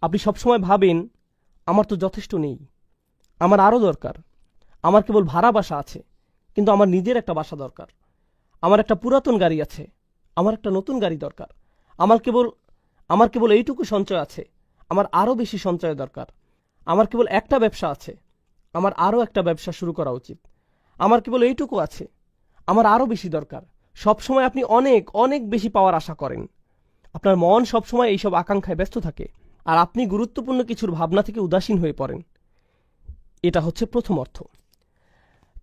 আপনি সবসময় ভাবেন আমার তো যথেষ্ট নেই, আমার আরও দরকার, আমার কেবল ভাড়া বাসা আছে, কিন্তু আমার নিজের একটা বাসা দরকার, আমার একটা পুরাতন গাড়ি আছে, আমার একটা নতুন গাড়ি দরকার, আমার কেবল এইটুকু সঞ্চয় আছে, আমার আরও বেশি সঞ্চয় দরকার, আমার কেবল একটা ব্যবসা আছে, আমার আরও একটা ব্যবসা শুরু করা উচিত, আমার কেবল এইটুকু আছে, আমার আরও বেশি দরকার। সবসময় আপনি অনেক অনেক বেশি পাওয়ার আশা করেন। আপনার মন সবসময় এইসব আকাঙ্ক্ষায় ব্যস্ত থাকে, আর আপনি গুরুত্বপূর্ণ কিছুর ভাবনা থেকে উদাসীন হয়ে পড়েন। এটা হচ্ছে প্রথম অর্থ।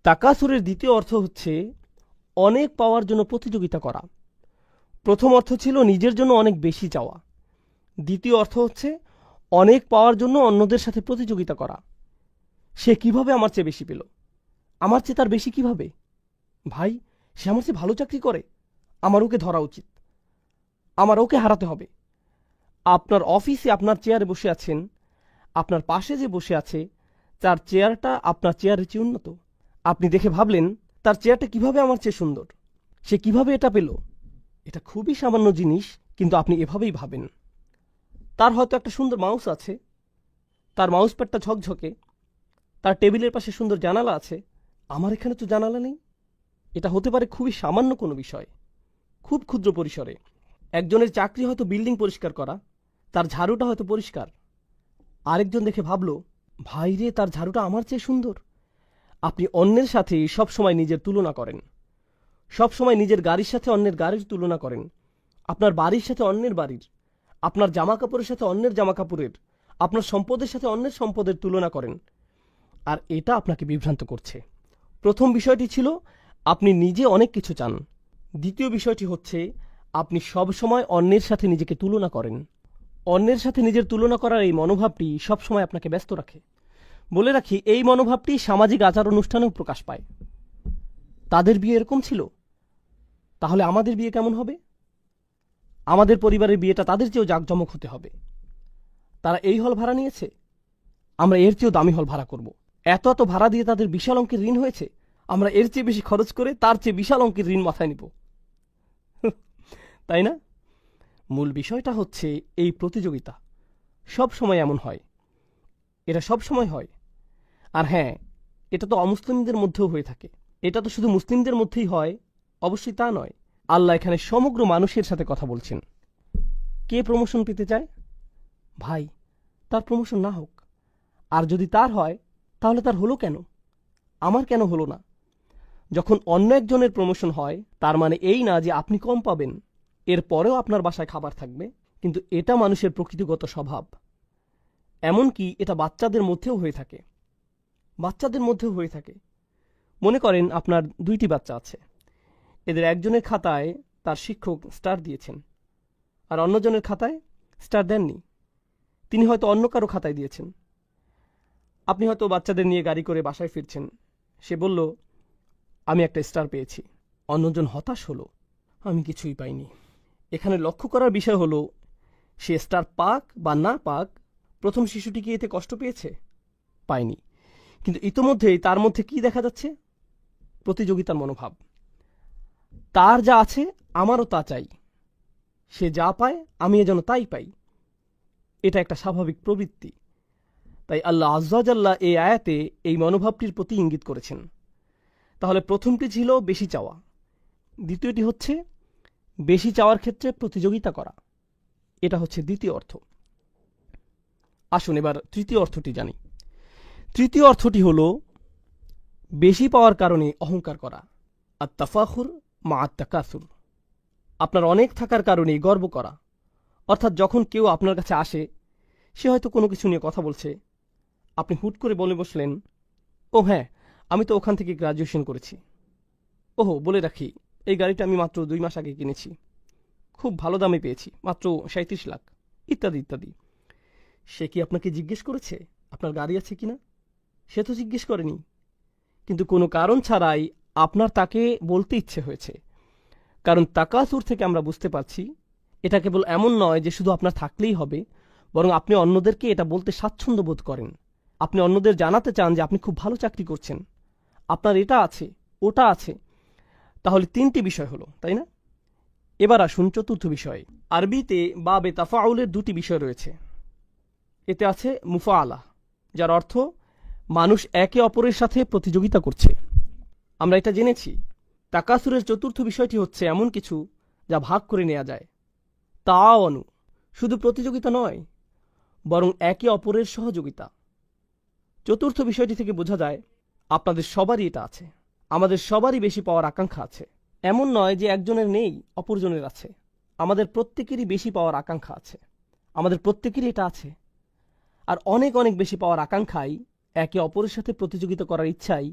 তাকাসুরের দ্বিতীয় অর্থ হচ্ছে অনেক পাওয়ার জন্য প্রতিযোগিতা করা। প্রথম অর্থ ছিল নিজের জন্য অনেক বেশি চাওয়া। দ্বিতীয় অর্থ হচ্ছে অনেক পাওয়ার জন্য অন্যদের সাথে প্রতিযোগিতা করা। সে কিভাবে আমার চেয়ে বেশি পেল, আমার চেয়ে তার বেশি কিভাবে? ভাই, সে আমার চেয়ে ভালো চাকরি করে, আমার ওকে ধরা উচিত, আমার ওকে হারাতে হবে। আপনার অফিসে আপনার চেয়ারে বসে আছেন, আপনার পাশে যে বসে আছে তার চেয়ারটা আপনার চেয়ারের চেয়ে উন্নত। আপনি দেখে ভাবলেন তার চেয়ারটা কিভাবে আমার চেয়ে সুন্দর, সে কিভাবে এটা পেল। এটা খুবই সামান্য জিনিস, কিন্তু আপনি এভাবেই ভাবেন। তার হয়তো একটা সুন্দর মাউস আছে, তার মাউস প্যাডটা ঝকঝকে, তার টেবিলের পাশে সুন্দর জানালা আছে, আমার এখানে তো জানালা নেই। এটা হতে পারে খুবই সামান্য কোনো বিষয়, খুব ক্ষুদ্র পরিসরে। একজনের চাকরি হয়তো বিল্ডিং পরিষ্কার করা, তার ঝাড়ুটা হয়তো পরিষ্কার। আরেকজন দেখে ভাবল, ভাই রে, তার ঝাড়ুটা আমার চেয়ে সুন্দর। আপনি অন্যের সাথে সবসময় নিজের তুলনা করেন, সবসময় নিজের গাড়ির সাথে অন্যের গাড়ির তুলনা করেন, আপনার বাড়ির সাথে অন্যের বাড়ির, আপনার জামা কাপড়ের সাথে অন্যের জামা কাপড়ের, আপনার সম্পদের সাথে অন্যের সম্পদের তুলনা করেন। আর এটা আপনাকে বিভ্রান্ত করছে। প্রথম বিষয়টি ছিল আপনি নিজে অনেক কিছু চান। দ্বিতীয় বিষয়টি হচ্ছে আপনি সবসময় অন্যের সাথে নিজেকে তুলনা করেন। অন্যের সাথে নিজের তুলনা করার এই মনোভাবটি সবসময় আপনাকে ব্যস্ত রাখে। বলে রাখি, এই মনোভাবটি সামাজিক আচার অনুষ্ঠানেও প্রকাশ পায়। তাদের বিয়ে এরকম ছিল, তাহলে আমাদের বিয়ে কেমন হবে? আমাদের পরিবারের বিয়েটা তাদের চেয়েও জাঁকজমক হতে হবে। তারা এই হল ভাড়া নিয়েছে, আমরা এর চেয়েও দামি হল ভাড়া করব। এত এত ভাড়া দিয়ে তাদের বিশাল অঙ্কের ঋণ হয়েছে, আমরা এর চেয়ে বেশি খরচ করে তার চেয়ে বিশাল অঙ্কের ঋণ মাথায় নিব। তাই না? মূল বিষয়টা হচ্ছে এই প্রতিযোগিতা সব সময় এমন হয়, এটা সব সময় হয়। আর হ্যাঁ, এটা তো অমুসলিমদের মধ্যেও হয়ে থাকে। এটা তো শুধু মুসলিমদের মধ্যেই হয়, অবশ্যই তা নয়। আল্লাহ এখানে সমগ্র মানুষের সাথে কথা বলছেন। কে প্রমোশন পেতে চায়? ভাই, তার প্রমোশন না হোক, আর যদি তার হয় তাহলে তার হলো কেন, আমার কেন হলো না? যখন অন্য একজনের প্রমোশন হয় তার মানে এই না যে আপনি কম পাবেন। এর পরেও আপনার বাসায় খাবার থাকবে, কিন্তু এটা মানুষের প্রকৃতিগত স্বভাব। এমনকি এটা বাচ্চাদের মধ্যেও হয়ে থাকে। মনে করেন আপনার 2টি বাচ্চা আছে, এদের একজনের খাতায় তার শিক্ষক স্টার দিয়েছেন, আর অন্যজনের খাতায় স্টার দেননি। তিনি হয়তো অন্য কারো খাতায় দিয়েছেন। আপনি হয়তো বাচ্চাদের নিয়ে গাড়ি করে বাসায় ফিরছেন, সে বলল, আমি একটা স্টার পেয়েছি। অন্যজন হতাশ হলো, আমি কিছুই পাইনি। এখানে লক্ষ্য করার বিষয় হলো, সে স্টার পাক বা না পাক, প্রথম শিশুটি কি এতে কষ্ট পেয়েছে? পায়নি। কিন্তু ইতোমধ্যেই তার মধ্যে কি দেখা যাচ্ছে? প্রতিযোগিতার মনোভাব। তার যা আছে আমারও তা চাই, সে যা পায় আমি যেন তাই পাই। এটা একটা স্বাভাবিক প্রবৃত্তি। তাই আল্লাহ আজ্জা জাল্লা এই আয়াতে এই মনোভাবটির প্রতি ইঙ্গিত করেছেন। তাহলে প্রথমটি ছিল বেশি চাওয়া, দ্বিতীয়টি হচ্ছে বেশি চাওয়ার ক্ষেত্রে প্রতিযোগিতা করা। এটা হচ্ছে দ্বিতীয় অর্থ। আসুন এবার তৃতীয় অর্থটি জানি। তৃতীয় অর্থটি হল বেশি পাওয়ার কারণে অহংকার করা, আত-তাফাখুর মা আত-তাকাসুর। আপনার অনেক থাকার কারণে গর্ব করা। অর্থাৎ যখন কেউ আপনার কাছে আসে, সে হয়তো কোনো কিছু নিয়ে কথা বলছে, আপনি হুট করে বলে বসলেন, ও হ্যাঁ, আমি তো ওখান থেকে গ্রাজুয়েশন করেছি। ওহো, বলে রাখি, এই গাড়িটা আমি মাত্র 2 মাস আগে কিনেছি, খুব ভালো দামে পেয়েছি, মাত্র 37 লাখ, ইত্যাদি ইত্যাদি। সে কি আপনাকে জিজ্ঞেস করেছে আপনার গাড়ি আছে কিনা? সে তো জিজ্ঞেস করেনি, কিন্তু কোনো কারণ ছাড়াই আপনার তাকে বলতে ইচ্ছে হয়েছে। কারণ তাকাসুর থেকে আমরা বুঝতে পারছি এটা কেবল এমন নয় যে শুধু আপনার থাকলেই হবে, বরং আপনি অন্যদেরকে এটা বলতে স্বাচ্ছন্দ্য বোধ করেন। আপনি অন্যদের জানাতে চান যে আপনি খুব ভালো চাকরি করছেন, আপনার এটা আছে, ওটা আছে। তাহলে 3টি বিষয় হলো, তাই না? এবার আসুন চতুর্থ বিষয়ে। আরবিতে বাবে তাফাউলের 2টি বিষয় রয়েছে। এতে আছে মুফাআলা, যার অর্থ মানুষ একে অপরের সাথে প্রতিযোগিতা করছে। আমরা এটা জেনেছি। তাকাসুরের চতুর্থ বিষয়টি হচ্ছে এমন কিছু যা ভাগ করে নেওয়া যায়। তাআওয়ানু, শুধু প্রতিযোগিতা নয়, বরং একে অপরের সহযোগিতা। চতুর্থ বিষয়টি থেকে বোঝা যায় আপনাদের সবারই এটা আছে। আমাদের সবারই বেশি পাওয়ার আকাঙ্ক্ষা আছে। এমন নয় যে একজনের নেই অপরজনের আছে। আমাদের প্রত্যেকেরই বেশি পাওয়ার আকাঙ্ক্ষা আছে। আমাদের প্রত্যেকেরই এটা আছে। আর অনেক অনেক বেশি পাওয়ার আকাঙ্ক্ষাই, একে অপরের সাথে প্রতিযোগিতা করার ইচ্ছাই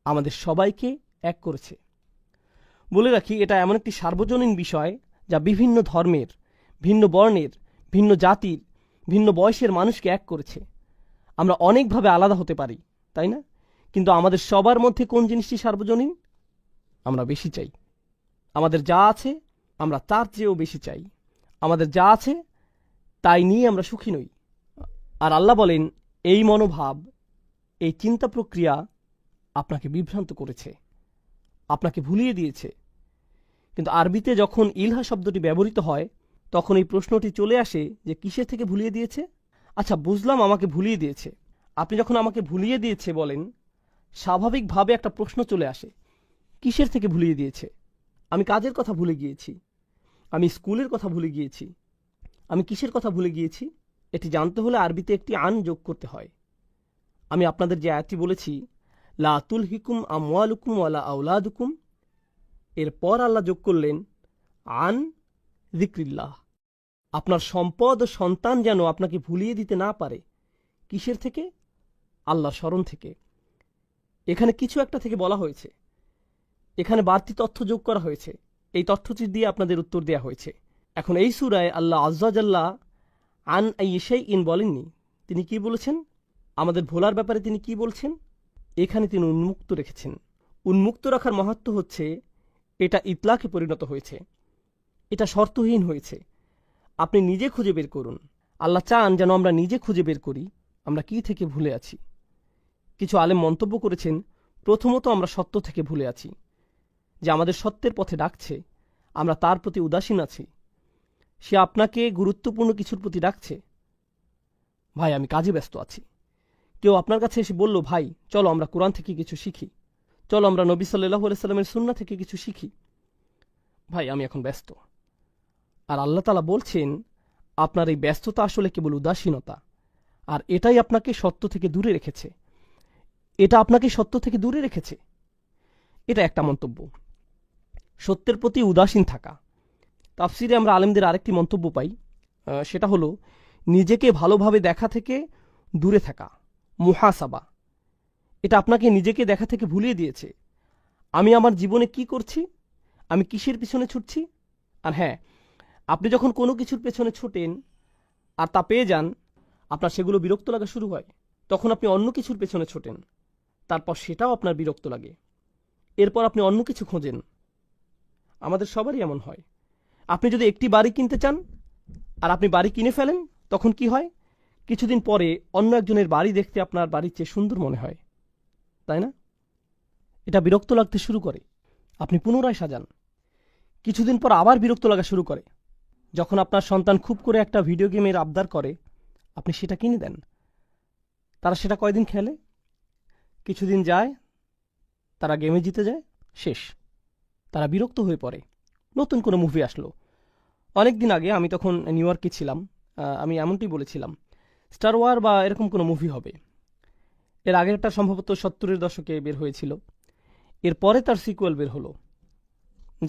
আমাদের সবাইকে এক করেছে। বলে রাখি, এটা এমন একটি সার্বজনীন বিষয় যা বিভিন্ন ধর্মের, ভিন্ন বর্ণের, ভিন্ন জাতির, ভিন্ন বয়সের মানুষকে এক করেছে। আমরা অনেকভাবে আলাদা হতে পারি, তাই না? কিন্তু আমাদের সবার মধ্যে কোন জিনিসটি সার্বজনীন? আমরা বেশি চাই। আমাদের যা আছে আমরা তার চেয়েও বেশি চাই। আমাদের যা আছে তাই নিয়ে আমরা সুখী নই। আর আল্লাহ বলেন, এই মনোভাব, এই চিন্তা প্রক্রিয়া আপনাকে বিভ্রান্ত করেছে, আপনাকে ভুলিয়ে দিয়েছে। কিন্তু আরবিতে যখন ইলহা শব্দটি ব্যবহৃত হয়, তখন এই প্রশ্নটি চলে আসে যে কিসের থেকে ভুলিয়ে দিয়েছে? আচ্ছা, বুঝলাম আমাকে ভুলিয়ে দিয়েছে। আপনি যখন আমাকে ভুলিয়ে দিয়েছে বলেন, স্বাভাবিকভাবে একটা প্রশ্ন চলে আসে, কিসের থেকে ভুলিয়ে দিয়েছে? আমি কাজের কথা ভুলে গিয়েছি, আমি স্কুলের কথা ভুলে গিয়েছি, আমি কিসের কথা ভুলে গিয়েছি? এটি জানতে হলে আরবিতে একটি আন যোগ করতে হয়। আমি আপনাদের যে আয়াতটি বলেছি, লা তুলহিকুম আমওয়ালুকুম ওয়ালা আওলাদুকুম, এরপর আল্লাহ যোগ করলেন আন যিকরিল্লাহ। আপনার সম্পদ ও সন্তান যেন আপনাকে ভুলিয়ে দিতে না পারে। কিসের থেকে? আল্লাহর স্মরণ থেকে। এখানে কিছু একটা থেকে বলা হয়েছে, এখানে বাড়তি তথ্য যোগ করা হয়েছে। এই তথ্যটি দিয়ে আপনাদের উত্তর দেয়া হয়েছে। এখন এই সূরায় আল্লাহ আযজা জাল্লা আন আইশাইইন বলেননি। তিনি কি বলেছেন? আমাদের ভোলার ব্যাপারে তিনি কি বলছেন? এখানে তিনি উন্মুক্ত রেখেছেন। উন্মুক্ত রাখার মাহাত্ম্য হচ্ছে এটা ইতলাকে পরিণত হয়েছে, এটা শর্তহীন হয়েছে। আপনি নিজে খুঁজে বের করুন। আল্লাহ চান যেন আমরা নিজে খুঁজে বের করি আমরা কি থেকে ভুলে আছি। কিছু আলেম মন্তব্য করেছেন, প্রথমত আমরা সত্য থেকে ভুলে আছি, যে আমাদের সত্যের পথে ডাকছে, আমরা তার প্রতি উদাসীন আছি। সে আপনাকে গুরুত্বপূর্ণ কিছুর প্রতি ডাকছে। ভাই, আমি কাজে ব্যস্ত আছি। কেউ আপনার কাছে এসে বলল, ভাই চলো আমরা কোরআন থেকে কিছু শিখি, চলো আমরা নবী সাল্লাল্লাহু আলাইহি সাল্লামের সুন্নাহ থেকে কিছু শিখি। ভাই, আমি এখন ব্যস্ত। আর আল্লাহ তাআলা বলছেন, আপনার এই ব্যস্ততা আসলে কেবল উদাসীনতা, আর এটাই আপনাকে সত্য থেকে দূরে রেখেছে। এটা আপনাকে সত্য থেকে দূরে রেখেছে। এটা একটা মন্তব্য, সত্যের প্রতি উদাসীন থাকা। তাফসিরে আমরা আলেমদের আরেকটি মন্তব্য পাই, সেটা হলো নিজেকে ভালোভাবে দেখা থেকে দূরে থাকা, মুহাসাবা। এটা আপনাকে নিজেকে দেখা থেকে ভুলিয়ে দিয়েছে। আমি আমার জীবনে কি করছি, আমি কিসের পিছনে ছুটছি। আর হ্যাঁ, আপনি যখন কোনো কিছুর পেছনে ছোটেন আর তা পেয়ে যান, আপনার সেগুলো বিরক্ত লাগা শুরু হয়। তখন আপনি অন্য কিছুর পেছনে ছোটেন, তারপর সেটাও আপনার বিরক্ত লাগে। এরপর আপনি অন্য কিছু খোঁজেন। আমাদের সবারই এমন হয়। আপনি যদি একটি বাড়ি কিনতে চান আর আপনি বাড়ি কিনে ফেলেন, তখন কি হয়? কিছুদিন পরে অন্য একজনের বাড়ি দেখতে আপনার বাড়ির চেয়ে সুন্দর মনে হয়, তাই না? এটা বিরক্ত লাগতে শুরু করে। আপনি পুনরায় সাজান। কিছুদিন পর আবার বিরক্ত লাগা শুরু করে। যখন আপনার সন্তান খুব করে একটা ভিডিও গেমের আবদার করে, আপনি সেটা কিনে দেন। তারা সেটা কয়দিন খেলে, কিছুদিন যায়, তারা গেমে জিতে যায়, শেষ। তারা বিরক্ত হয়ে পড়ে। নতুন কোনো মুভি আসলো। অনেক দিন আগে আমি তখন নিউ ইয়র্কে ছিলাম, আমি এমনটি বলেছিলাম, স্টার ওয়ার বা এরকম কোনো মুভি হবে। এর আগেরটা সম্ভবত 70-এর দশকে বের হয়েছিল। এরপরে তার সিকুয়েল বের হলো।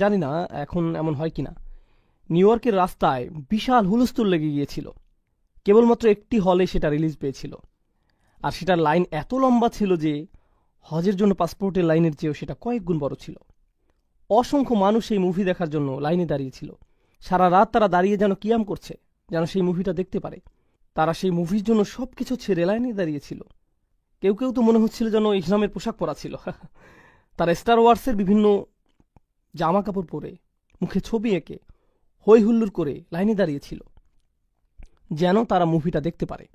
জানি না এখন এমন হয় কিনা। নিউ ইয়র্কের রাস্তায় বিশাল হুলস্থুল লেগে গিয়েছিল। কেবলমাত্র একটি হলে সেটা রিলিজ পেয়েছিল, আর সেটার লাইন এত লম্বা ছিল যে হজের জন্য পাসপোর্টের লাইনের চেয়েও সেটা কয়েক গুণ বড় ছিল। অসংখ্য মানুষ এই মুভি দেখার জন্য লাইনে দাঁড়িয়েছিল। সারা রাত তারা দাঁড়িয়ে যেন কিয়াম করছে, যেন সেই মুভিটা দেখতে পারে। তারা সেই মুভির জন্য সবকিছু ছেড়ে লাইনে দাঁড়িয়েছিল। কেউ কেউ তো মনে হচ্ছিল যেন ইসলামের পোশাক পরা ছিল। তারা স্টার ওয়ার্সের বিভিন্ন জামা কাপড় পরে, মুখে ছবি এঁকে, হই হুল্লোড় করে লাইনে দাঁড়িয়েছিল, যেন তারা মুভিটা দেখতে পারে।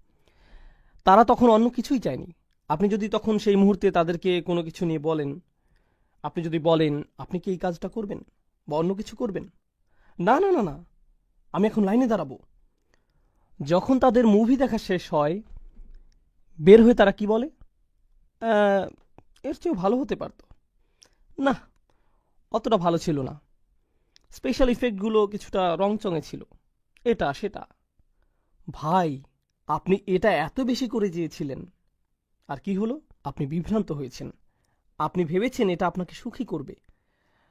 তারা তখন অন্য কিছুই চায়নি। আপনি যদি তখন সেই মুহূর্তে তাদেরকে কোনো কিছু নিয়ে বলেন, আপনি যদি বলেন আপনি কি এই কাজটা করবেন বা অন্য কিছু করবেন, না না না না, আমি এখন লাইনে দাঁড়াবো, যখন তাদের মুভি দেখা শেষ হয়, বের হয়ে তারা কি বলে? এর চেয়েও ভালো হতে পারত, না অতটা ভালো ছিল না, স্পেশাল ইফেক্টগুলো কিছুটা রংচঙে ছিল, এটা সেটা। ভাই, আপনি এটা এত বেশি করে চেয়েছিলেন, আর কি হলো? আপনি বিভ্রান্ত হয়েছেন। আপনি ভেবেছেন এটা আপনাকে সুখী করবে,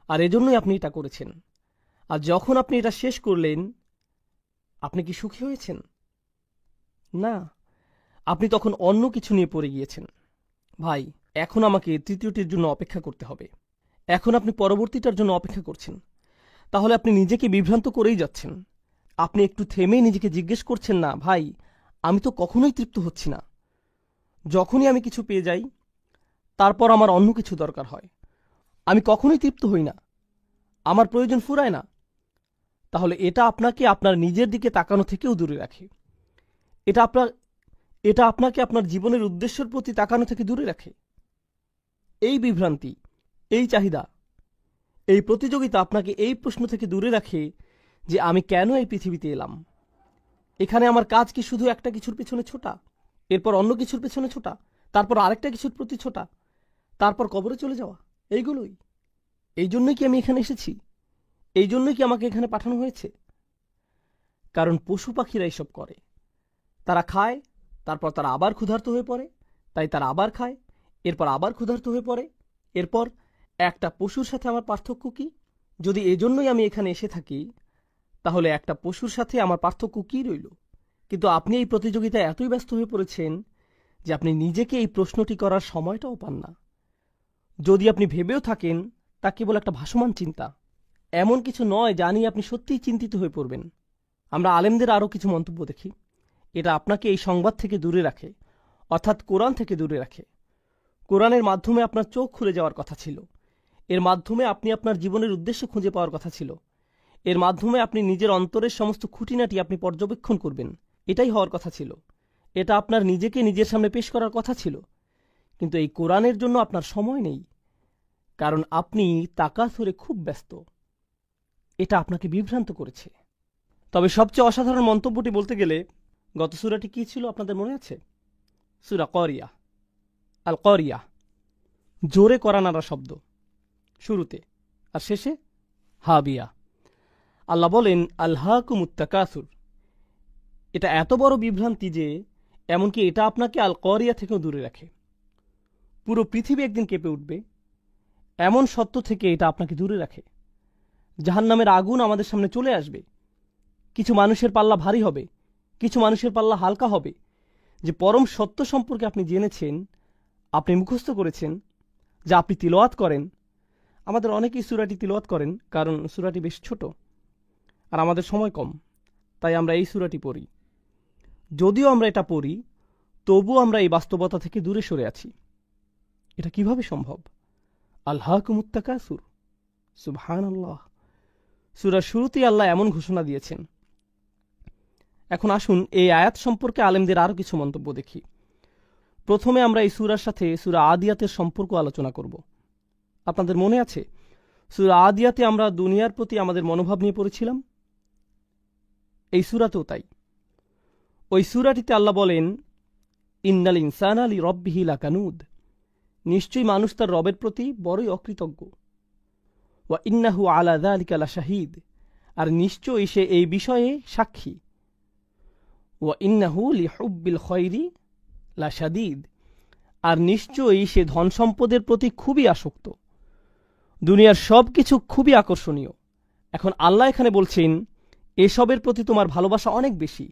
আর এজন্যই আপনি এটা করেছেন। আর যখন আপনি এটা শেষ করলেন, আপনি কি সুখী হয়েছেন? না, আপনি তখন অন্য কিছু নিয়ে পড়ে গিয়েছেন। ভাই, এখন আমাকে তৃতীয়টির জন্য অপেক্ষা করতে হবে। এখন আপনি পরবর্তীটার জন্য অপেক্ষা করছেন। তাহলে আপনি নিজেকে বিভ্রান্ত করেই যাচ্ছেন। আপনি একটু থেমে নিজেকে জিজ্ঞেস করছেন না, ভাই আমি তো কখনোই তৃপ্ত হচ্ছি না। যখনই আমি কিছু পেয়ে যাই, তারপর আমার অন্য কিছু দরকার হয়। আমি কখনোই তৃপ্ত হই না, আমার প্রয়োজন ফুরায় না। তাহলে এটা আপনাকে আপনার নিজের দিকে তাকানো থেকেও দূরে রাখে। এটা আপনাকে আপনার জীবনের উদ্দেশ্যের প্রতি তাকানো থেকে দূরে রাখে। এই বিভ্রান্তি, এই চাহিদা, এই প্রতিযোগিতা আপনাকে এই প্রশ্ন থেকে দূরে রাখে যে আমি কেন এই পৃথিবীতে এলাম। এখানে আমার কাজ কি শুধু একটা কিছুর পেছনে ছোটা, এরপর অন্য কিছুর পেছনে ছোটা, তারপর আরেকটা কিছুর প্রতি ছোটা, তারপর কবরে চলে যাওয়া, এইগুলোই? এই জন্যই কি আমি এখানে এসেছি? এই জন্যই কি আমাকে এখানে পাঠানো হয়েছে? কারণ পশু পাখিরা এসব করে। তারা খায়, তারপর তারা আবার ক্ষুধার্ত হয়ে পড়ে, তাই তারা আবার খায়, এরপর আবার ক্ষুধার্ত হয়ে পড়ে। এরপর একটা পশুর সাথে আমার পার্থক্য কি? যদি এজন্যই আমি এখানে এসে থাকি, তাহলে একটা পশুর সাথে আমার পার্থক্য কি রইল? কিন্তু আপনি এই প্রতিযোগিতায় এতই ব্যস্ত হয়ে পড়েছেন যে আপনি নিজেকে এই প্রশ্নটি করার সময়টাও পান না। যদি আপনি ভেবেও থাকেন, তা কেবল একটা ভাসমান চিন্তা, এমন কিছু নয় যা নিয়ে আপনি সত্যিই চিন্তিত হয়ে পড়বেন। আমরা আলেমদের আরও কিছু মন্তব্য দেখি। এটা আপনাকে এই সংবাদ থেকে দূরে রাখে, অর্থাৎ কোরআন থেকে দূরে রাখে। কোরআনের মাধ্যমে আপনার চোখ খুলে যাওয়ার কথা ছিল। এর মাধ্যমে আপনি আপনার জীবনের উদ্দেশ্য খুঁজে পাওয়ার কথা ছিল। এর মাধ্যমে আপনি নিজের অন্তরের সমস্ত খুঁটিনাটি আপনি পর্যবেক্ষণ করবেন, এটাই হওয়ার কথা ছিল। এটা আপনার নিজেকে নিজের সামনে পেশ করার কথা ছিল। কিন্তু এই কোরআনের জন্য আপনার সময় নেই, কারণ আপনি তাকাসুরে খুব ব্যস্ত। এটা আপনাকে বিভ্রান্ত করেছে। তবে সবচেয়ে অসাধারণ মন্তব্যটি বলতে গেলে, গত সূরাটি কি ছিল আপনাদের মনে আছে? সূরা করিয়া, আল করিয়া, জোরে করা নাড়া শব্দ শুরুতে, আর শেষে হাবিয়া। আল্লাহ বলেন আল্হাকুমুত তাকাসুর। এটা এত বড় বিভ্রান্তি যে এমনকি এটা আপনাকে আল করিয়া থেকেও দূরে রাখে। পুরো পৃথিবী একদিন কেঁপে উঠবে, এমন সত্য থেকে এটা আপনাকে দূরে রাখে। জাহান্নামের আগুন আমাদের সামনে চলে আসবে। কিছু মানুষের পাল্লা ভারী হবে, কিছু মানুষের পাল্লা হালকা হবে। যে পরম সত্য সম্পর্কে আপনি জেনেছেন, আপনি মুখস্থ করেছেন, যা আপনি তিলাওয়াত করেন। আমাদের অনেকেই সূরাটি তিলাওয়াত করেন, কারণ সূরাটি বেশ ছোট আর আমাদের সময় কম, তাই আমরা এই সূরাটি পড়ি। যদিও আমরা এটা পড়ি, তবুও আমরা এই বাস্তবতা থেকে দূরে সরে আছি। এটা কিভাবে সম্ভব? আল্হাকুমুত তাকাসুর, সুবহানাল্লাহ। সূরার শুরুতেই আল্লাহ এমন ঘোষণা দিয়েছেন। এখন আসুন এই আয়াত সম্পর্কে আলেমদের আরও কিছু মন্তব্য দেখি। প্রথমে আমরা এই সূরার সাথে সূরা আদিয়াতের সম্পর্ক আলোচনা করব। আপনাদের মনে আছে সূরা আদিয়াতে আমরা দুনিয়ার প্রতি আমাদের মনোভাব নিয়ে পড়েছিলাম? এই সূরাতেও তাই। ওই সূরাটিতে আল্লাহ বলেন ইন্নাল ইনসানা লিরাব্বিহি লাকানুদ, নিশ্চয়ই মানুষ তার রবের প্রতি বড়ই অকৃতজ্ঞ। ওয়া ইন্নাহু আলা যালিকা লাশাহিদ, আর নিশ্চয়ই সে এই বিষয়ে সাক্ষী। ওয়া ইন্নাহু লিহুব্বিল খায়রি লাশাদীদ, আর নিশ্চয়ই সে ধন সম্পদের প্রতি খুবই আসক্ত। দুনিয়ার সব কিছু খুবই আকর্ষণীয়। এখন আল্লাহ এখানে বলছেন এসবের প্রতি তোমার ভালোবাসা অনেক বেশি।